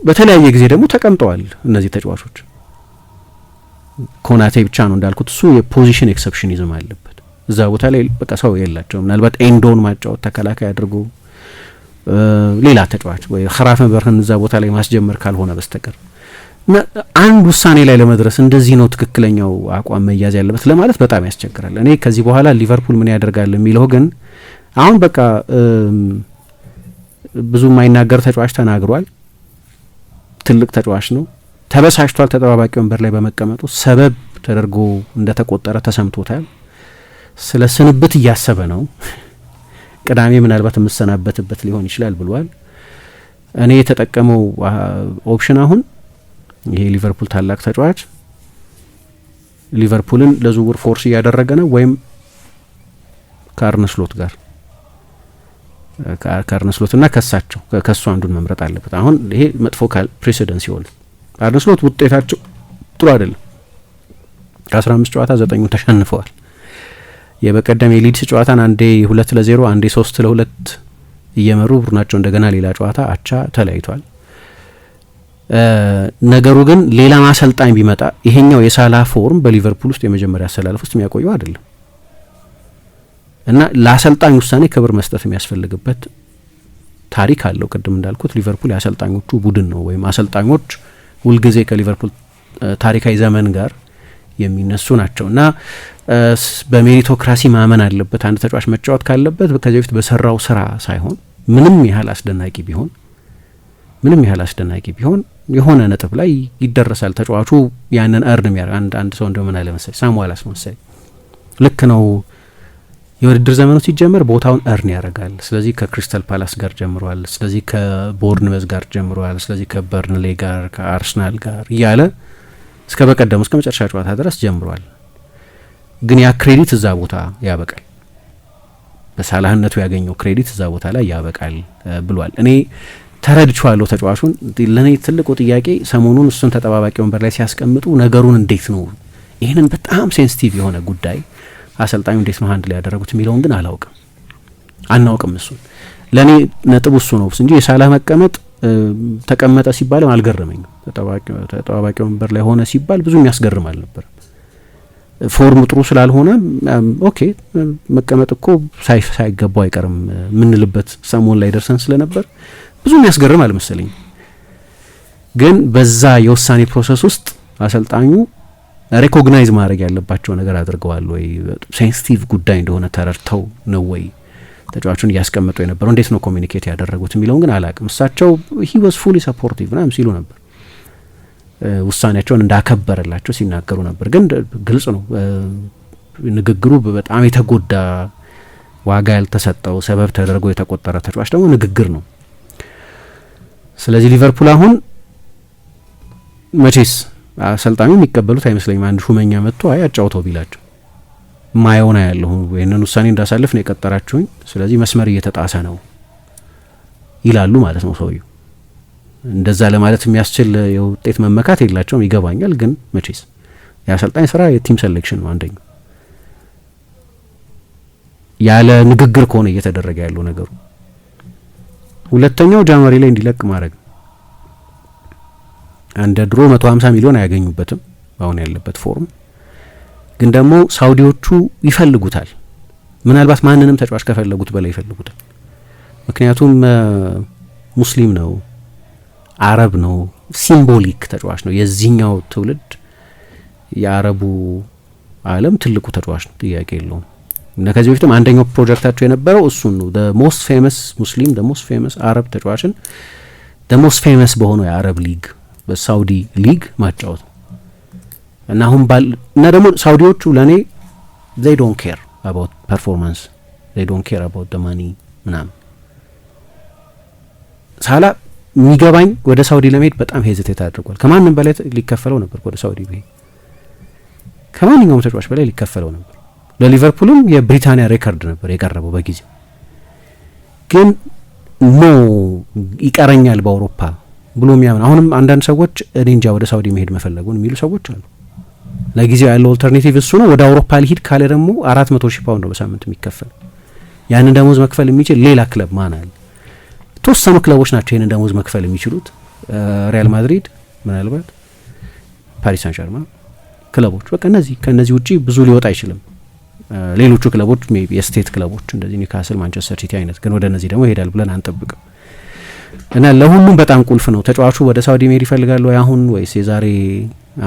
በተለያየ ጊዜ ደግሞ ተቀምጠዋል እነዚህ ተጫዋቾች። ኮናቴ ብቻ ነው እንዳልኩት፣ እሱ የፖዚሽን ኤክሰፕሽኒዝም አለበት። እዛ ቦታ ላይ በቃ ሰው የላቸውም። ምናልባት ኤንዶን ማጫወት ተከላካይ አድርጎ ሌላ ተጫዋች ወይ ኸራፈንበርግን እዛ ቦታ ላይ ማስጀመር ካልሆነ በስተቀር አንድ ውሳኔ ላይ ለመድረስ እንደዚህ ነው ትክክለኛው አቋም መያዝ ያለበት ለማለት በጣም ያስቸግራል። እኔ ከዚህ በኋላ ሊቨርፑል ምን ያደርጋል የሚለው ግን አሁን በቃ ብዙ የማይናገር ተጫዋች ተናግሯል። ትልቅ ተጫዋች ነው። ተበሳጭቷል። ተጠባባቂ ወንበር ላይ በመቀመጡ ሰበብ ተደርጎ እንደተቆጠረ ተሰምቶታል። ስለ ስንብት እያሰበ ነው። ቅዳሜ ምናልባት የምሰናበትበት ሊሆን ይችላል ብሏል። እኔ የተጠቀመው ኦፕሽን አሁን ይሄ ሊቨርፑል ታላቅ ተጫዋች ሊቨርፑልን ለዝውውር ፎርስ እያደረገ ነው ወይም ከአርነ ስሎት ጋር ከአርነ ስሎትና ከሳቸው ከሱ አንዱን መምረጥ አለበት። አሁን ይሄ መጥፎ ፕሬሲደንስ ይሆን። አርነ ስሎት ውጤታቸው ጥሩ አይደለም። ከ15 ጨዋታ 9 ተሸንፈዋል። የበቀደም የሊድስ ጨዋታን አንዴ 2-0 አንዴ 3-2 እየመሩ ቡድናቸው እንደገና ሌላ ጨዋታ አቻ ተለያይቷል። ነገሩ ግን ሌላ ማሰልጣኝ ቢመጣ ይሄኛው የሳላ ፎርም በሊቨርፑል ውስጥ የመጀመሪያ አሰላለፍ ውስጥ የሚያቆየው አይደለም እና ለአሰልጣኝ ውሳኔ ክብር መስጠት የሚያስፈልግበት ታሪክ አለው። ቅድም እንዳልኩት ሊቨርፑል የአሰልጣኞቹ ቡድን ነው፣ ወይም አሰልጣኞች ሁልጊዜ ከሊቨርፑል ታሪካዊ ዘመን ጋር የሚነሱ ናቸው እና በሜሪቶክራሲ ማመን አለበት። አንድ ተጫዋች መጫወት ካለበት ከዚህ በፊት በሰራው ስራ ሳይሆን ምንም ያህል አስደናቂ ቢሆን የሆነ ነጥብ ላይ ይደረሳል። ተጫዋቹ ያንን እርን የሚያደርግ አንድ ሰው እንደምን አለ መሰለኝ ሳሙኤል አስመሰለኝ ልክ ነው። የውድድር ዘመኑ ሲጀመር ቦታውን እርን ያደርጋል። ስለዚህ ከክሪስታል ፓላስ ጋር ጀምሯል። ስለዚህ ከቦርንመዝ ጋር ጀምሯል። ስለዚህ ከበርንሌ ጋር፣ ከአርሰናል ጋር እያለ እስከ በቀደሙ እስከ መጨረሻ ጨዋታ ድረስ ጀምሯል። ግን ያ ክሬዲት እዛ ቦታ ያበቃል። በሳላህነቱ ያገኘው ክሬዲት እዛ ቦታ ላይ ያበቃል ብሏል። እኔ ተረድቻለሁ ተጫዋቹን። ለኔ ትልቁ ጥያቄ ሰሞኑን እሱን ተጠባባቂ ወንበር ላይ ሲያስቀምጡ ነገሩን እንዴት ነው ይህንን በጣም ሴንሲቲቭ የሆነ ጉዳይ አሰልጣኙ እንዴት ነው ሃንድል ያደረጉት የሚለውን ግን አናውቅም። እሱን ለኔ ነጥቡ እሱ ነው እንጂ የሳላህ መቀመጥ ተቀመጠ ሲባልም አልገረመኝም። ተጠባባቂ ወንበር ላይ ሆነ ሲባል ብዙ የሚያስገርም አልነበረም። ፎርሙ ጥሩ ስላልሆነ ኦኬ መቀመጥ እኮ ሳይገባው አይቀርም ምንልበት ሰሞን ላይ ደርሰን ስለነበር ብዙ የሚያስገርም አልመሰለኝም። ግን በዛ የውሳኔ ፕሮሰስ ውስጥ አሰልጣኙ ሬኮግናይዝ ማድረግ ያለባቸው ነገር አድርገዋል ወይ? ሴንሲቲቭ ጉዳይ እንደሆነ ተረድተው ነው ወይ ተጫዋቹን እያስቀመጡ የነበረው? እንዴት ነው ኮሚኒኬት ያደረጉት የሚለውን ግን አላቅም። እሳቸው ሂ ዋዝ ፉሊ ሰፖርቲቭ ምናምን ሲሉ ነበር፣ ውሳኔያቸውን እንዳከበረላቸው ሲናገሩ ነበር። ግን ግልጽ ነው ንግግሩ በጣም የተጎዳ ዋጋ ያልተሰጠው ሰበብ ተደርጎ የተቆጠረ ተጫዋች ደግሞ ንግግር ነው። ስለዚህ ሊቨርፑል አሁን መቼስ አሰልጣኙ የሚቀበሉት አይመስለኝም። አንድ ሹመኛ መጥቶ አይ አጫውተው ቢላቸው ማየውና ያለሁ ይህንን ውሳኔ እንዳሳልፍ ነው የቀጠራችሁኝ፣ ስለዚህ መስመር እየተጣሰ ነው ይላሉ ማለት ነው ሰውየው። እንደዛ ለማለት የሚያስችል የውጤት መመካት የላቸውም ይገባኛል። ግን መቼስ የአሰልጣኝ ስራ የቲም ሴሌክሽን ነው አንደኛው። ያለ ንግግር ከሆነ እየተደረገ ያለው ነገሩ፣ ሁለተኛው ጃንዋሪ ላይ እንዲለቅ ማድረግ ነው። እንደ ድሮ 150 ሚሊዮን አያገኙበትም አሁን ያለበት ፎርም። ግን ደግሞ ሳውዲዎቹ ይፈልጉታል። ምናልባት ማንንም ተጫዋች ከፈለጉት በላይ ይፈልጉታል። ምክንያቱም ሙስሊም ነው፣ አረብ ነው፣ ሲምቦሊክ ተጫዋች ነው። የዚህኛው ትውልድ የአረቡ ዓለም ትልቁ ተጫዋች ነው፣ ጥያቄ የለውም። እና ከዚህ በፊትም አንደኛው ፕሮጀክታቸው የነበረው እሱን ነው። ሞስት ፌመስ ሙስሊም ሞስት ፌመስ አረብ ተጫዋችን ሞስት ፌመስ በሆነው የአረብ ሊግ በሳውዲ ሊግ ማጫወት ነው። እና አሁን እና ደግሞ ሳውዲዎቹ ለኔ they don't care about performance, they don't care about the money ምናምን። ሳላ የሚገባኝ ወደ ሳውዲ ለመሄድ በጣም ሄዚቴት አድርጓል። ከማንም በላይ ሊከፈለው ነበር ወደ ሳውዲ ቢሄድ፣ ከማንኛውም ተጫዋች በላይ ሊከፈለው ነበር። ለሊቨርፑልም የብሪታንያ ሬከርድ ነበር የቀረበው በጊዜው። ግን ነው ይቀረኛል በአውሮፓ ብሎ የሚያምን አሁንም አንዳንድ ሰዎች እኔ እንጃ ወደ ሳውዲ መሄድ መፈለጉን የሚሉ ሰዎች አሉ። ለጊዜው ያለው ኦልተርኔቲቭ እሱ ነው። ወደ አውሮፓ ሊሄድ ካለ ደግሞ 400,000 ፓውንድ ነው በሳምንት የሚከፈል። ያንን ደሞዝ መክፈል የሚችል ሌላ ክለብ ማን አለ? ተወሰኑ ክለቦች ናቸው ይህንን ደሞዝ መክፈል የሚችሉት። ሪያል ማድሪድ፣ ምናልባት ፓሪስ ሳን ዠርማን ክለቦች በቃ ከነዚህ ውጪ ብዙ ሊወጣ አይችልም። ሌሎቹ ክለቦች ሜቢ የስቴት ክለቦች እንደዚህ ኒውካስል፣ ማንቸስተር ሲቲ አይነት ግን ወደ እነዚህ ደግሞ ይሄዳል ብለን አንጠብቅም። እና ለሁሉም በጣም ቁልፍ ነው። ተጫዋቹ ወደ ሳውዲ መሄድ ይፈልጋል ወይ አሁን ወይስ የዛሬ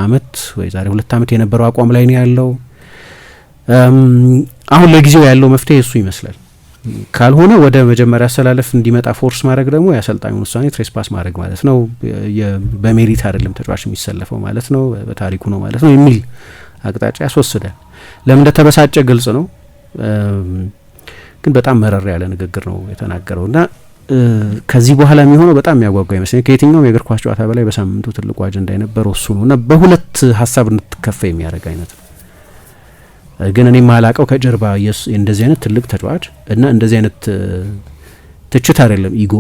አመት ወይ ዛሬ 2 አመት የነበረው አቋም ላይ ነው ያለው? አሁን ለጊዜው ያለው መፍትሄ እሱ ይመስላል። ካልሆነ ወደ መጀመሪያ አሰላለፍ እንዲመጣ ፎርስ ማድረግ ደግሞ የአሰልጣኙን ውሳኔ ትሬስፓስ ማድረግ ማለት ነው። በሜሪት አይደለም ተጫዋች የሚሰለፈው ማለት ነው፣ በታሪኩ ነው ማለት ነው የሚል አቅጣጫ ያስወስዳል። ለምን እንደተበሳጨ ግልጽ ነው፣ ግን በጣም መረር ያለ ንግግር ነው የተናገረው እና ከዚህ በኋላ የሚሆነው በጣም የሚያጓጓ ይመስለኛል። ከየትኛውም የእግር ኳስ ጨዋታ በላይ በሳምንቱ ትልቁ አጀንዳ የነበረው እሱ ነው እና በሁለት ሀሳብ እንድትከፋ የሚያደርግ አይነት ነው። ግን እኔ ማላቀው ከጀርባ እንደዚህ አይነት ትልቅ ተጫዋች እና እንደዚህ አይነት ትችት አይደለም ኢጎ፣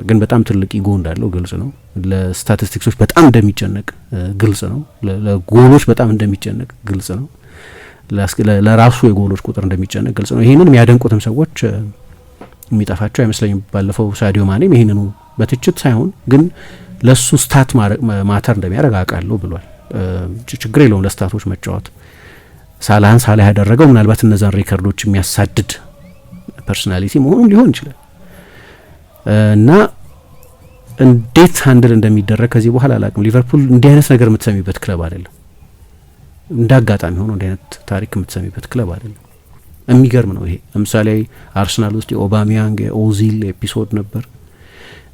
ግን በጣም ትልቅ ኢጎ እንዳለው ግልጽ ነው። ለስታቲስቲክሶች በጣም እንደሚጨነቅ ግልጽ ነው። ለጎሎች በጣም እንደሚጨነቅ ግልጽ ነው። ለራሱ የጎሎች ቁጥር እንደሚጨነቅ ግልጽ ነው። ይህንን የሚያደንቁትም ሰዎች የሚጠፋቸው አይመስለኝም። ባለፈው ሳዲዮ ማኔም ይህንኑ በትችት ሳይሆን ግን ለሱ ስታት ማተር እንደሚያደርግ አውቃለሁ ብሏል። ችግር የለውም ለስታቶች መጫወት። ሳላህን ሳላህ ያደረገው ምናልባት እነዛን ሪከርዶች የሚያሳድድ ፐርሶናሊቲ መሆኑን ሊሆን ይችላል እና እንዴት ሃንድል እንደሚደረግ ከዚህ በኋላ አላውቅም። ሊቨርፑል እንዲህ አይነት ነገር የምትሰሚበት ክለብ አይደለም። እንደ አጋጣሚ ሆኖ እንዲህ አይነት ታሪክ የምትሰሚበት ክለብ አይደለም። የሚገርም ነው ይሄ። ለምሳሌ አርሰናል ውስጥ የኦባሚያንግ የኦዚል ኤፒሶድ ነበር።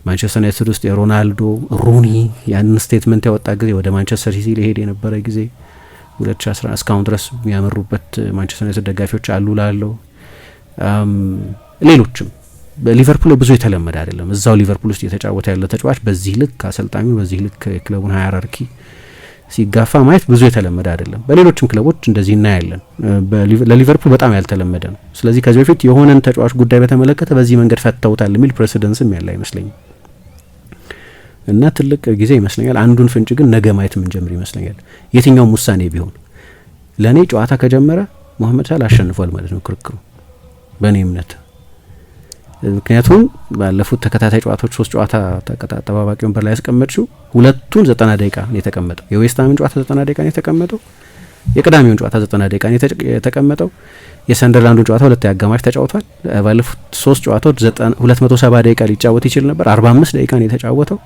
ማንቸስተር ዩናይትድ ውስጥ የሮናልዶ ሩኒ ያንን ስቴትመንት ያወጣ ጊዜ ወደ ማንቸስተር ሲቲ ሊሄድ የነበረ ጊዜ 2010 እስካሁን ድረስ የሚያመሩበት ማንቸስተር ዩናይትድ ደጋፊዎች አሉ ላለው ሌሎችም በሊቨርፑል ብዙ የተለመደ አይደለም። እዛው ሊቨርፑል ውስጥ የተጫወተ ያለ ተጫዋች በዚህ ልክ አሰልጣኙ በዚህ ልክ የክለቡን ሃይራርኪ ሲጋፋ ማየት ብዙ የተለመደ አይደለም። በሌሎችም ክለቦች እንደዚህ እናያለን። ለሊቨርፑል በጣም ያልተለመደ ነው። ስለዚህ ከዚህ በፊት የሆነን ተጫዋች ጉዳይ በተመለከተ በዚህ መንገድ ፈተውታል የሚል ፕሬሲደንስም ያለ አይመስለኝም እና ትልቅ ጊዜ ይመስለኛል። አንዱን ፍንጭ ግን ነገ ማየት የምንጀምር ይመስለኛል። የትኛውም ውሳኔ ቢሆን ለእኔ ጨዋታ ከጀመረ መሐመድ ሳላህ አሸንፏል ማለት ነው ክርክሩ በእኔ እምነት። ምክንያቱም ባለፉት ተከታታይ ጨዋታዎች 3 ጨዋታ ተጠባባቂ ወንበር ላይ ያስቀመጥሽው ሁለቱን 90 ደቂቃ ነው የተቀመጠው። የዌስትሃምን ጨዋታ 90 ደቂቃ ነው የተቀመጠው። የቅዳሜውን ጨዋታ 90 ደቂቃ ነው የተቀመጠው። የሰንደርላንዱን ጨዋታ ሁለት አጋማሽ ተጫውቷል። ባለፉት 3 ጨዋታዎች 270 ደቂቃ ሊጫወት ይችል ነበር። 45 ደቂቃ ነው የተጫወተው።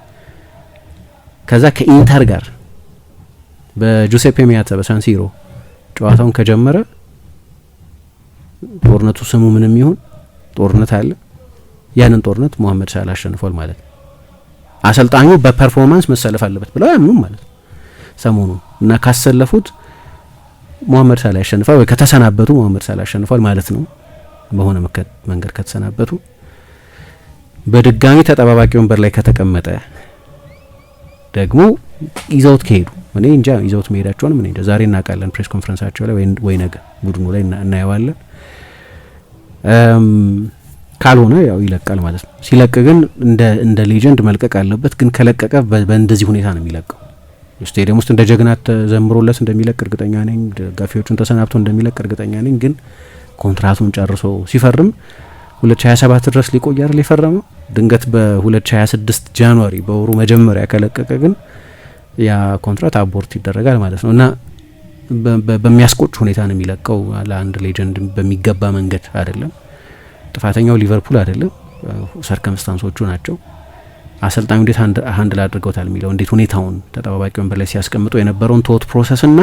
ከዛ ከኢንተር ጋር በጁሴፔ ሚያታ በሳንሲሮ ጨዋታውን ከጀመረ ጦርነቱ ስሙ ምንም ይሁን ጦርነት አለ። ያንን ጦርነት መሐመድ ሳላህ አሸንፏል ማለት ነው። አሰልጣኙ በፐርፎርማንስ መሰለፍ አለበት ብለው ያምኑ ማለት ነው ሰሞኑ እና ካሰለፉት መሐመድ ሳላህ ያሸንፋል ወይ ከተሰናበቱ መሐመድ ሳላህ ያሸንፋል ማለት ነው። በሆነ መንገድ ከተሰናበቱ በድጋሚ ተጠባባቂ ወንበር ላይ ከተቀመጠ ደግሞ ይዘውት ከሄዱ እኔ እንጃ ይዘውት መሄዳቸውን ምን እንጃ ዛሬ እናውቃለን። ፕሬስ ኮንፈረንሳቸው ላይ ወይ ነገ ቡድኑ ላይ እናየዋለን። ካልሆነ ያው ይለቃል ማለት ነው። ሲለቅ ግን እንደ ሌጀንድ መልቀቅ አለበት። ግን ከለቀቀ በእንደዚህ ሁኔታ ነው የሚለቀው። ስቴዲየም ውስጥ እንደ ጀግና ተዘምሮለት እንደሚለቅ እርግጠኛ ነኝ። ደጋፊዎቹን ተሰናብቶ እንደሚለቅ እርግጠኛ ነኝ። ግን ኮንትራቱን ጨርሶ ሲፈርም 2027 ድረስ ሊቆይ አይደል የፈረመው። ድንገት በ2026 ጃንዋሪ በወሩ መጀመሪያ ከለቀቀ ግን ያ ኮንትራት አቦርት ይደረጋል ማለት ነው እና በሚያስቆጭ ሁኔታ ነው የሚለቀው። ለአንድ ሌጀንድ በሚገባ መንገድ አይደለም። ጥፋተኛው ሊቨርፑል አይደለም፣ ሰርከምስታንሶቹ ናቸው። አሰልጣኙ እንዴት ሃንድል አድርገውታል የሚለው እንዴት ሁኔታውን ተጠባባቂ ወንበር ላይ ሲያስቀምጡ የነበረውን ቶት ፕሮሰስ እና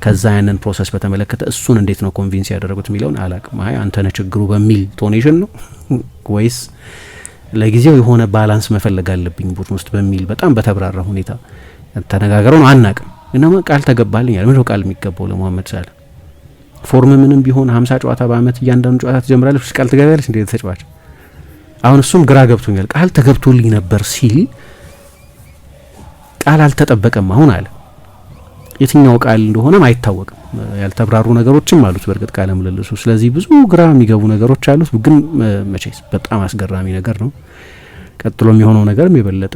ከዛ ያንን ፕሮሰስ በተመለከተ እሱን እንዴት ነው ኮንቪንስ ያደረጉት የሚለውን አላቅም። አይ አንተ ነህ ችግሩ በሚል ቶኔሽን ነው ወይስ ለጊዜው የሆነ ባላንስ መፈለግ አለብኝ ቡድን ውስጥ በሚል በጣም በተብራራ ሁኔታ ተነጋገረው ነው አናቅም። እና ቃል ተገባልኝ ያለ ምንድነው ቃል የሚገባው ለመሐመድ ሳላህ? ፎርም ምንም ቢሆን 50 ጨዋታ በአመት እያንዳንዱ ጨዋታ ትጀምራለች ቃል ትገባለች እንዴ ተጫዋች? አሁን እሱም ግራ ገብቶኛል። ቃል ተገብቶልኝ ነበር ሲል ቃል አልተጠበቀም አሁን አለ። የትኛው ቃል እንደሆነም አይታወቅም። ያልተብራሩ ነገሮችም አሉት በእርግጥ ቃለ ምልልሱ። ስለዚህ ብዙ ግራ የሚገቡ ነገሮች አሉት። ግን መቼስ በጣም አስገራሚ ነገር ነው። ቀጥሎ የሚሆነው ነገርም የበለጠ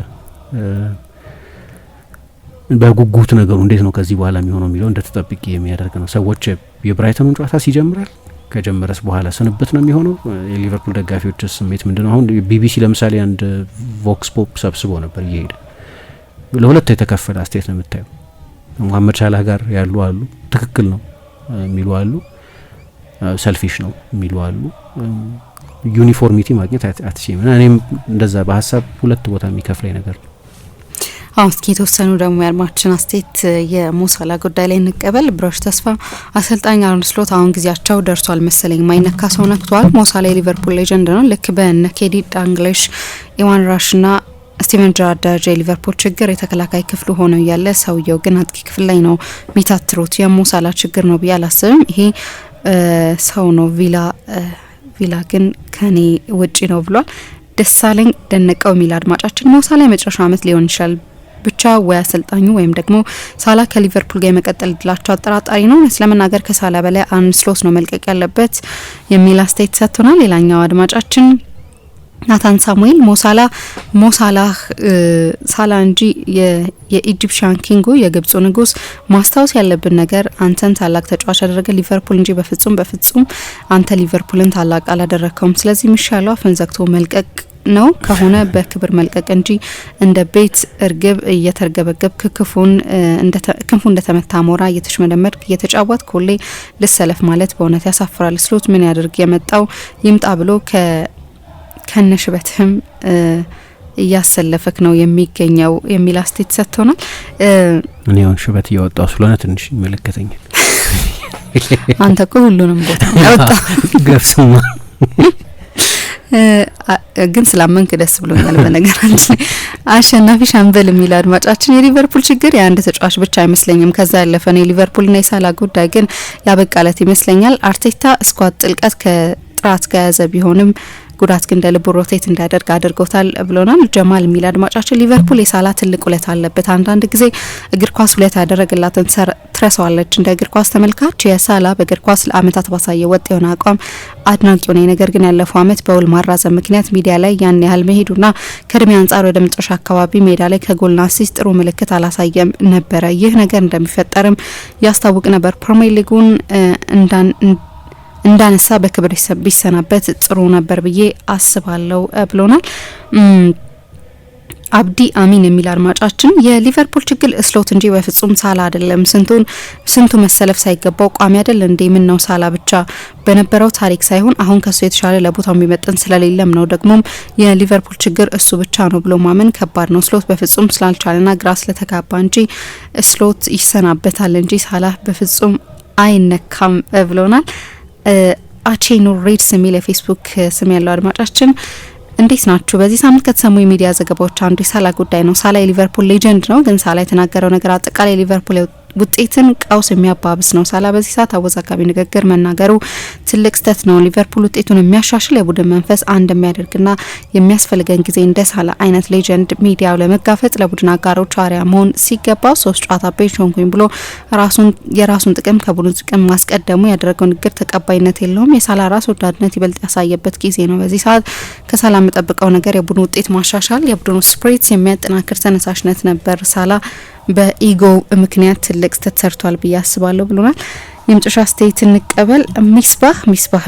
በጉጉት ነገሩ እንዴት ነው ከዚህ በኋላ የሚሆነው የሚለው እንደተጠብቂ የሚያደርግ ነው። ሰዎች የብራይተኑን ጨዋታ ሲጀምራል ከጀመረስ በኋላ ስንብት ነው የሚሆነው። የሊቨርፑል ደጋፊዎች ስሜት ምንድነው? አሁን ቢቢሲ ለምሳሌ አንድ ቮክስ ፖፕ ሰብስቦ ነበር እየሄደ ለሁለት የተከፈለ አስተያየት ነው የምታየው። መሐመድ ሳላህ ጋር ያሉ አሉ፣ ትክክል ነው የሚሉ አሉ፣ ሰልፊሽ ነው የሚሉ አሉ። ዩኒፎርሚቲ ማግኘት አትችልም። እኔም እንደዛ በሀሳብ ሁለት ቦታ የሚከፍለኝ ነገር ነው። እስኪ የተወሰኑ ደግሞ የአድማችን አስተያየት የሞሳላ ጉዳይ ላይ እንቀበል። ብሮሽ ተስፋ አሰልጣኝ አርነ ስሎት አሁን ጊዜያቸው ደርሷል መሰለኝ፣ ማይነካ ሰው ነክቷል። ሞሳላ የሊቨርፑል ሌጀንድ ነው። ልክ በነ ኬዲ ዳንግሊሽ፣ ኢዋን ራሽ ና ስቲቨን ጀራርድ የሊቨርፑል ችግር የተከላካይ ክፍሉ ሆነው ያለ ሰውየው ግን አጥቂ ክፍል ላይ ነው ሚታትሩት። የሞሳላ ችግር ነው ብዬ አላስብም። ይሄ ሰው ነው ቪላ ግን ከኔ ውጪ ነው ብሏል። ደሳለኝ ደነቀው የሚል አድማጫችን ሞሳላ የመጨረሻ አመት ሊሆን ይችላል ብቻ ወይ አሰልጣኙ ወይም ደግሞ ሳላ ከሊቨርፑል ጋር የመቀጠል እድላቸው አጠራጣሪ ነው። ስለመናገር ከሳላ በላይ አርነ ስሎት ነው መልቀቅ ያለበት የሚል አስተያየት ሰጥቶናል። ሌላኛው አድማጫችን ናታን ሳሙኤል ሳላ እንጂ የኢጂፕሽያን ኪንጉ የግብፁ ንጉስ ማስታወስ ያለብን ነገር አንተን ታላቅ ተጫዋች ያደረገ ሊቨርፑል እንጂ በፍጹም አንተ ሊቨርፑልን ታላቅ አላደረከውም። ስለዚህ የሚሻለው አፍን ዘግቶ መልቀቅ ነው ከሆነ በክብር መልቀቅ እንጂ እንደ ቤት እርግብ እየተርገበገብ ክንፉ እንደተመታ ሞራ እየተሽመደመድክ እየተጫወት ኮሌ ልሰለፍ ማለት በእውነት ያሳፍራል። ስሎት ምን ያደርግ የመጣው ይምጣ ብሎ ከነሽበትህም እያሰለፈክ ነው የሚገኘው የሚል አስተያየት ሰጥቶናል። እኔ አሁን ሽበት እያወጣው ስለሆነ ትንሽ ይመለከተኛል። አንተ እኮ ሁሉንም ቦታ ያወጣ ገብስማ ግን ስላመንክ ደስ ብሎኛል። በነገራችን አሸናፊ ሻምበል የሚል አድማጫችን የሊቨርፑል ችግር የአንድ ተጫዋች ብቻ አይመስለኝም፣ ከዛ ያለፈ ነው። የሊቨርፑልና የሳላ ጉዳይ ግን ያበቃለት ይመስለኛል። አርቴታ ስኳድ ጥልቀት ከጥራት ጋር ያዘ ቢሆንም ጉዳት ግን እንደ ልቡ ሮቴት እንዳያደርግ አድርጎታል ብሎናል። ጀማል የሚል አድማጫችን ሊቨርፑል የሳላ ትልቅ ውለታ አለበት፣ አንዳንድ ጊዜ እግር ኳስ ውለታ ያደረገላትን ትረሳዋለች። እንደ እግር ኳስ ተመልካች የሳላ በእግር ኳስ ለአመታት ባሳየ ወጥ የሆነ አቋም አድናቂው ነኝ። ነገር ግን ያለፈው አመት በውል ማራዘም ምክንያት ሚዲያ ላይ ያን ያህል መሄዱና ከእድሜ አንጻር ወደ መጨረሻ አካባቢ ሜዳ ላይ ከጎልና አሲስት ጥሩ ምልክት አላሳየም ነበረ። ይህ ነገር እንደሚፈጠርም ያስታውቅ ነበር። ፕሪሚየር ሊጉን እንዳነሳ በክብር ቢሰናበት ጥሩ ነበር ብዬ አስባለሁ ብሎናል። አብዲ አሚን የሚል አድማጫችን የሊቨርፑል ችግር ስሎት እንጂ በፍጹም ሳላ አይደለም። ስንቱ መሰለፍ ሳይገባው ቋሚ አይደል እንዴ? ምን ነው ሳላ ብቻ በነበረው ታሪክ ሳይሆን አሁን ከሱ የተሻለ ለቦታው የሚመጥን ስለሌለም ነው። ደግሞም የሊቨርፑል ችግር እሱ ብቻ ነው ብሎ ማመን ከባድ ነው። ስሎት በፍጹም ስላልቻለና ግራ ስለተጋባ እንጂ ስሎት ይሰናበታል እንጂ ሳላ በፍጹም አይነካም ብሎናል። አቼኖ ሬድስ የሚል የፌስቡክ ስም ያለው አድማጫችን እንዴት ናችሁ? በዚህ ሳምንት ከተሰሙ የሚዲያ ዘገባዎች አንዱ የሳላ ጉዳይ ነው። ሳላ የሊቨርፑል ሌጀንድ ነው፣ ግን ሳላ የተናገረው ነገር አጠቃላይ የሊቨርፑል ውጤትን ቀውስ የሚያባብስ ነው። ሳላ በዚህ ሰዓት አወዛጋቢ ንግግር መናገሩ ትልቅ ስህተት ነው። ሊቨርፑል ውጤቱን የሚያሻሽል የቡድን መንፈስ አንድ የሚያደርግና የሚያስፈልገን ጊዜ እንደ ሳላ አይነት ሌጀንድ ሚዲያው ለመጋፈጥ ለቡድን አጋሮች አርአያ መሆን ሲገባው 3 ጨዋታ ቤንች ሆንኩኝ ብሎ የራሱን ጥቅም ከቡድን ጥቅም ማስቀደሙ ያደረገው ንግግር ተቀባይነት የለውም። የሳላ ራስ ወዳድነት ይበልጥ ያሳየበት ጊዜ ነው። በዚህ ሰዓት ከሳላ የምጠብቀው ነገር የቡድን ውጤት ማሻሻል፣ የቡድኑ ስፕሪት የሚያጠናክር ተነሳሽነት ነበር። ሳላ በኢጎ ምክንያት ትልቅ ስህተት ሰርቷል ብዬ አስባለሁ ብሎናል። የመጨረሻ አስተያየት እንቀበል። ሚስባህ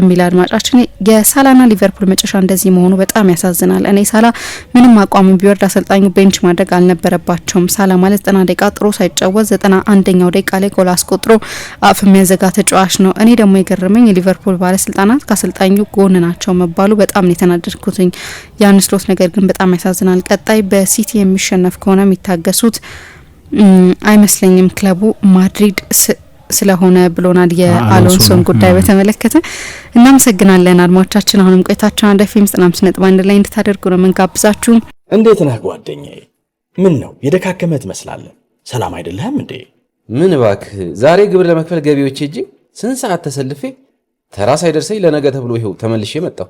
የሚል አድማጫችን የሳላና ሊቨርፑል መጨረሻ እንደዚህ መሆኑ በጣም ያሳዝናል። እኔ ሳላ ምንም አቋሙ ቢወርድ አሰልጣኙ ቤንች ማድረግ አልነበረባቸውም። ሳላ ማለት 90 ደቂቃ ጥሩ ሳይጫወት 91ኛው ደቂቃ ላይ ጎል አስቆጥሮ አፍ የሚያዘጋ ተጫዋች ነው። እኔ ደግሞ የገረመኝ የሊቨርፑል ባለስልጣናት ከአሰልጣኙ ጎን ናቸው መባሉ በጣም ነው የተናደድኩትኝ። የአርነ ስሎት ነገር ግን በጣም ያሳዝናል። ቀጣይ በሲቲ የሚሸነፍ ከሆነ የሚታገሱት አይመስለኝም ክለቡ ማድሪድ ስለሆነ ብሎናል። የአሎንሶን ጉዳይ በተመለከተ እናመሰግናለን አድማጮቻችን። አሁንም ቆይታችሁን አንድ ፊልም 95.1 ላይ እንድታደርጉ ነው መንጋብዛችሁ። እንዴት ነህ ጓደኛዬ? ምን ነው የደካከመ ትመስላለህ። ሰላም አይደለህም እንዴ? ምን እባክህ፣ ዛሬ ግብር ለመክፈል ገቢዎች ሄጄ ስንት ሰዓት ተሰልፌ ተራ ሳይደርሰኝ ለነገ ተብሎ ይኸው ተመልሼ መጣሁ።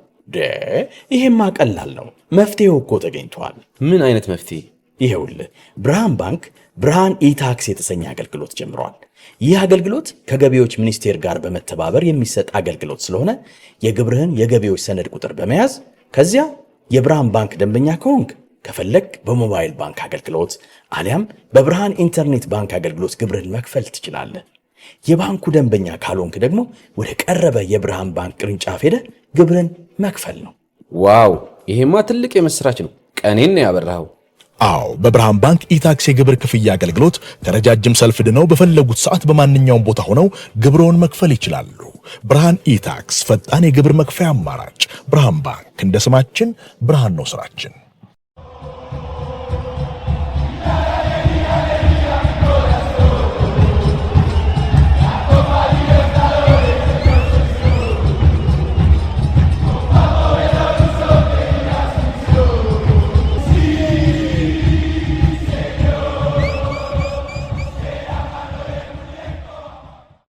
ይሄማ ቀላል ነው፣ መፍትሄው እኮ ተገኝቷል። ምን አይነት መፍትሄ? ይሄውልህ ብርሃን ባንክ ብርሃን ኢታክስ የተሰኘ አገልግሎት ጀምሯል። ይህ አገልግሎት ከገቢዎች ሚኒስቴር ጋር በመተባበር የሚሰጥ አገልግሎት ስለሆነ የግብርህን የገቢዎች ሰነድ ቁጥር በመያዝ ከዚያ የብርሃን ባንክ ደንበኛ ከሆንክ ከፈለግ በሞባይል ባንክ አገልግሎት አሊያም በብርሃን ኢንተርኔት ባንክ አገልግሎት ግብርህን መክፈል ትችላለህ። የባንኩ ደንበኛ ካልሆንክ ደግሞ ወደ ቀረበ የብርሃን ባንክ ቅርንጫፍ ሄደህ ግብርህን መክፈል ነው። ዋው! ይሄማ ትልቅ የምስራች ነው። ቀኔን ነው ያበራኸው። አዎ በብርሃን ባንክ ኢታክስ የግብር ክፍያ አገልግሎት ከረጃጅም ሰልፍ ድነው በፈለጉት ሰዓት በማንኛውም ቦታ ሆነው ግብርዎን መክፈል ይችላሉ። ብርሃን ኢታክስ ፈጣን የግብር መክፈያ አማራጭ። ብርሃን ባንክ እንደ ስማችን ብርሃን ነው ስራችን።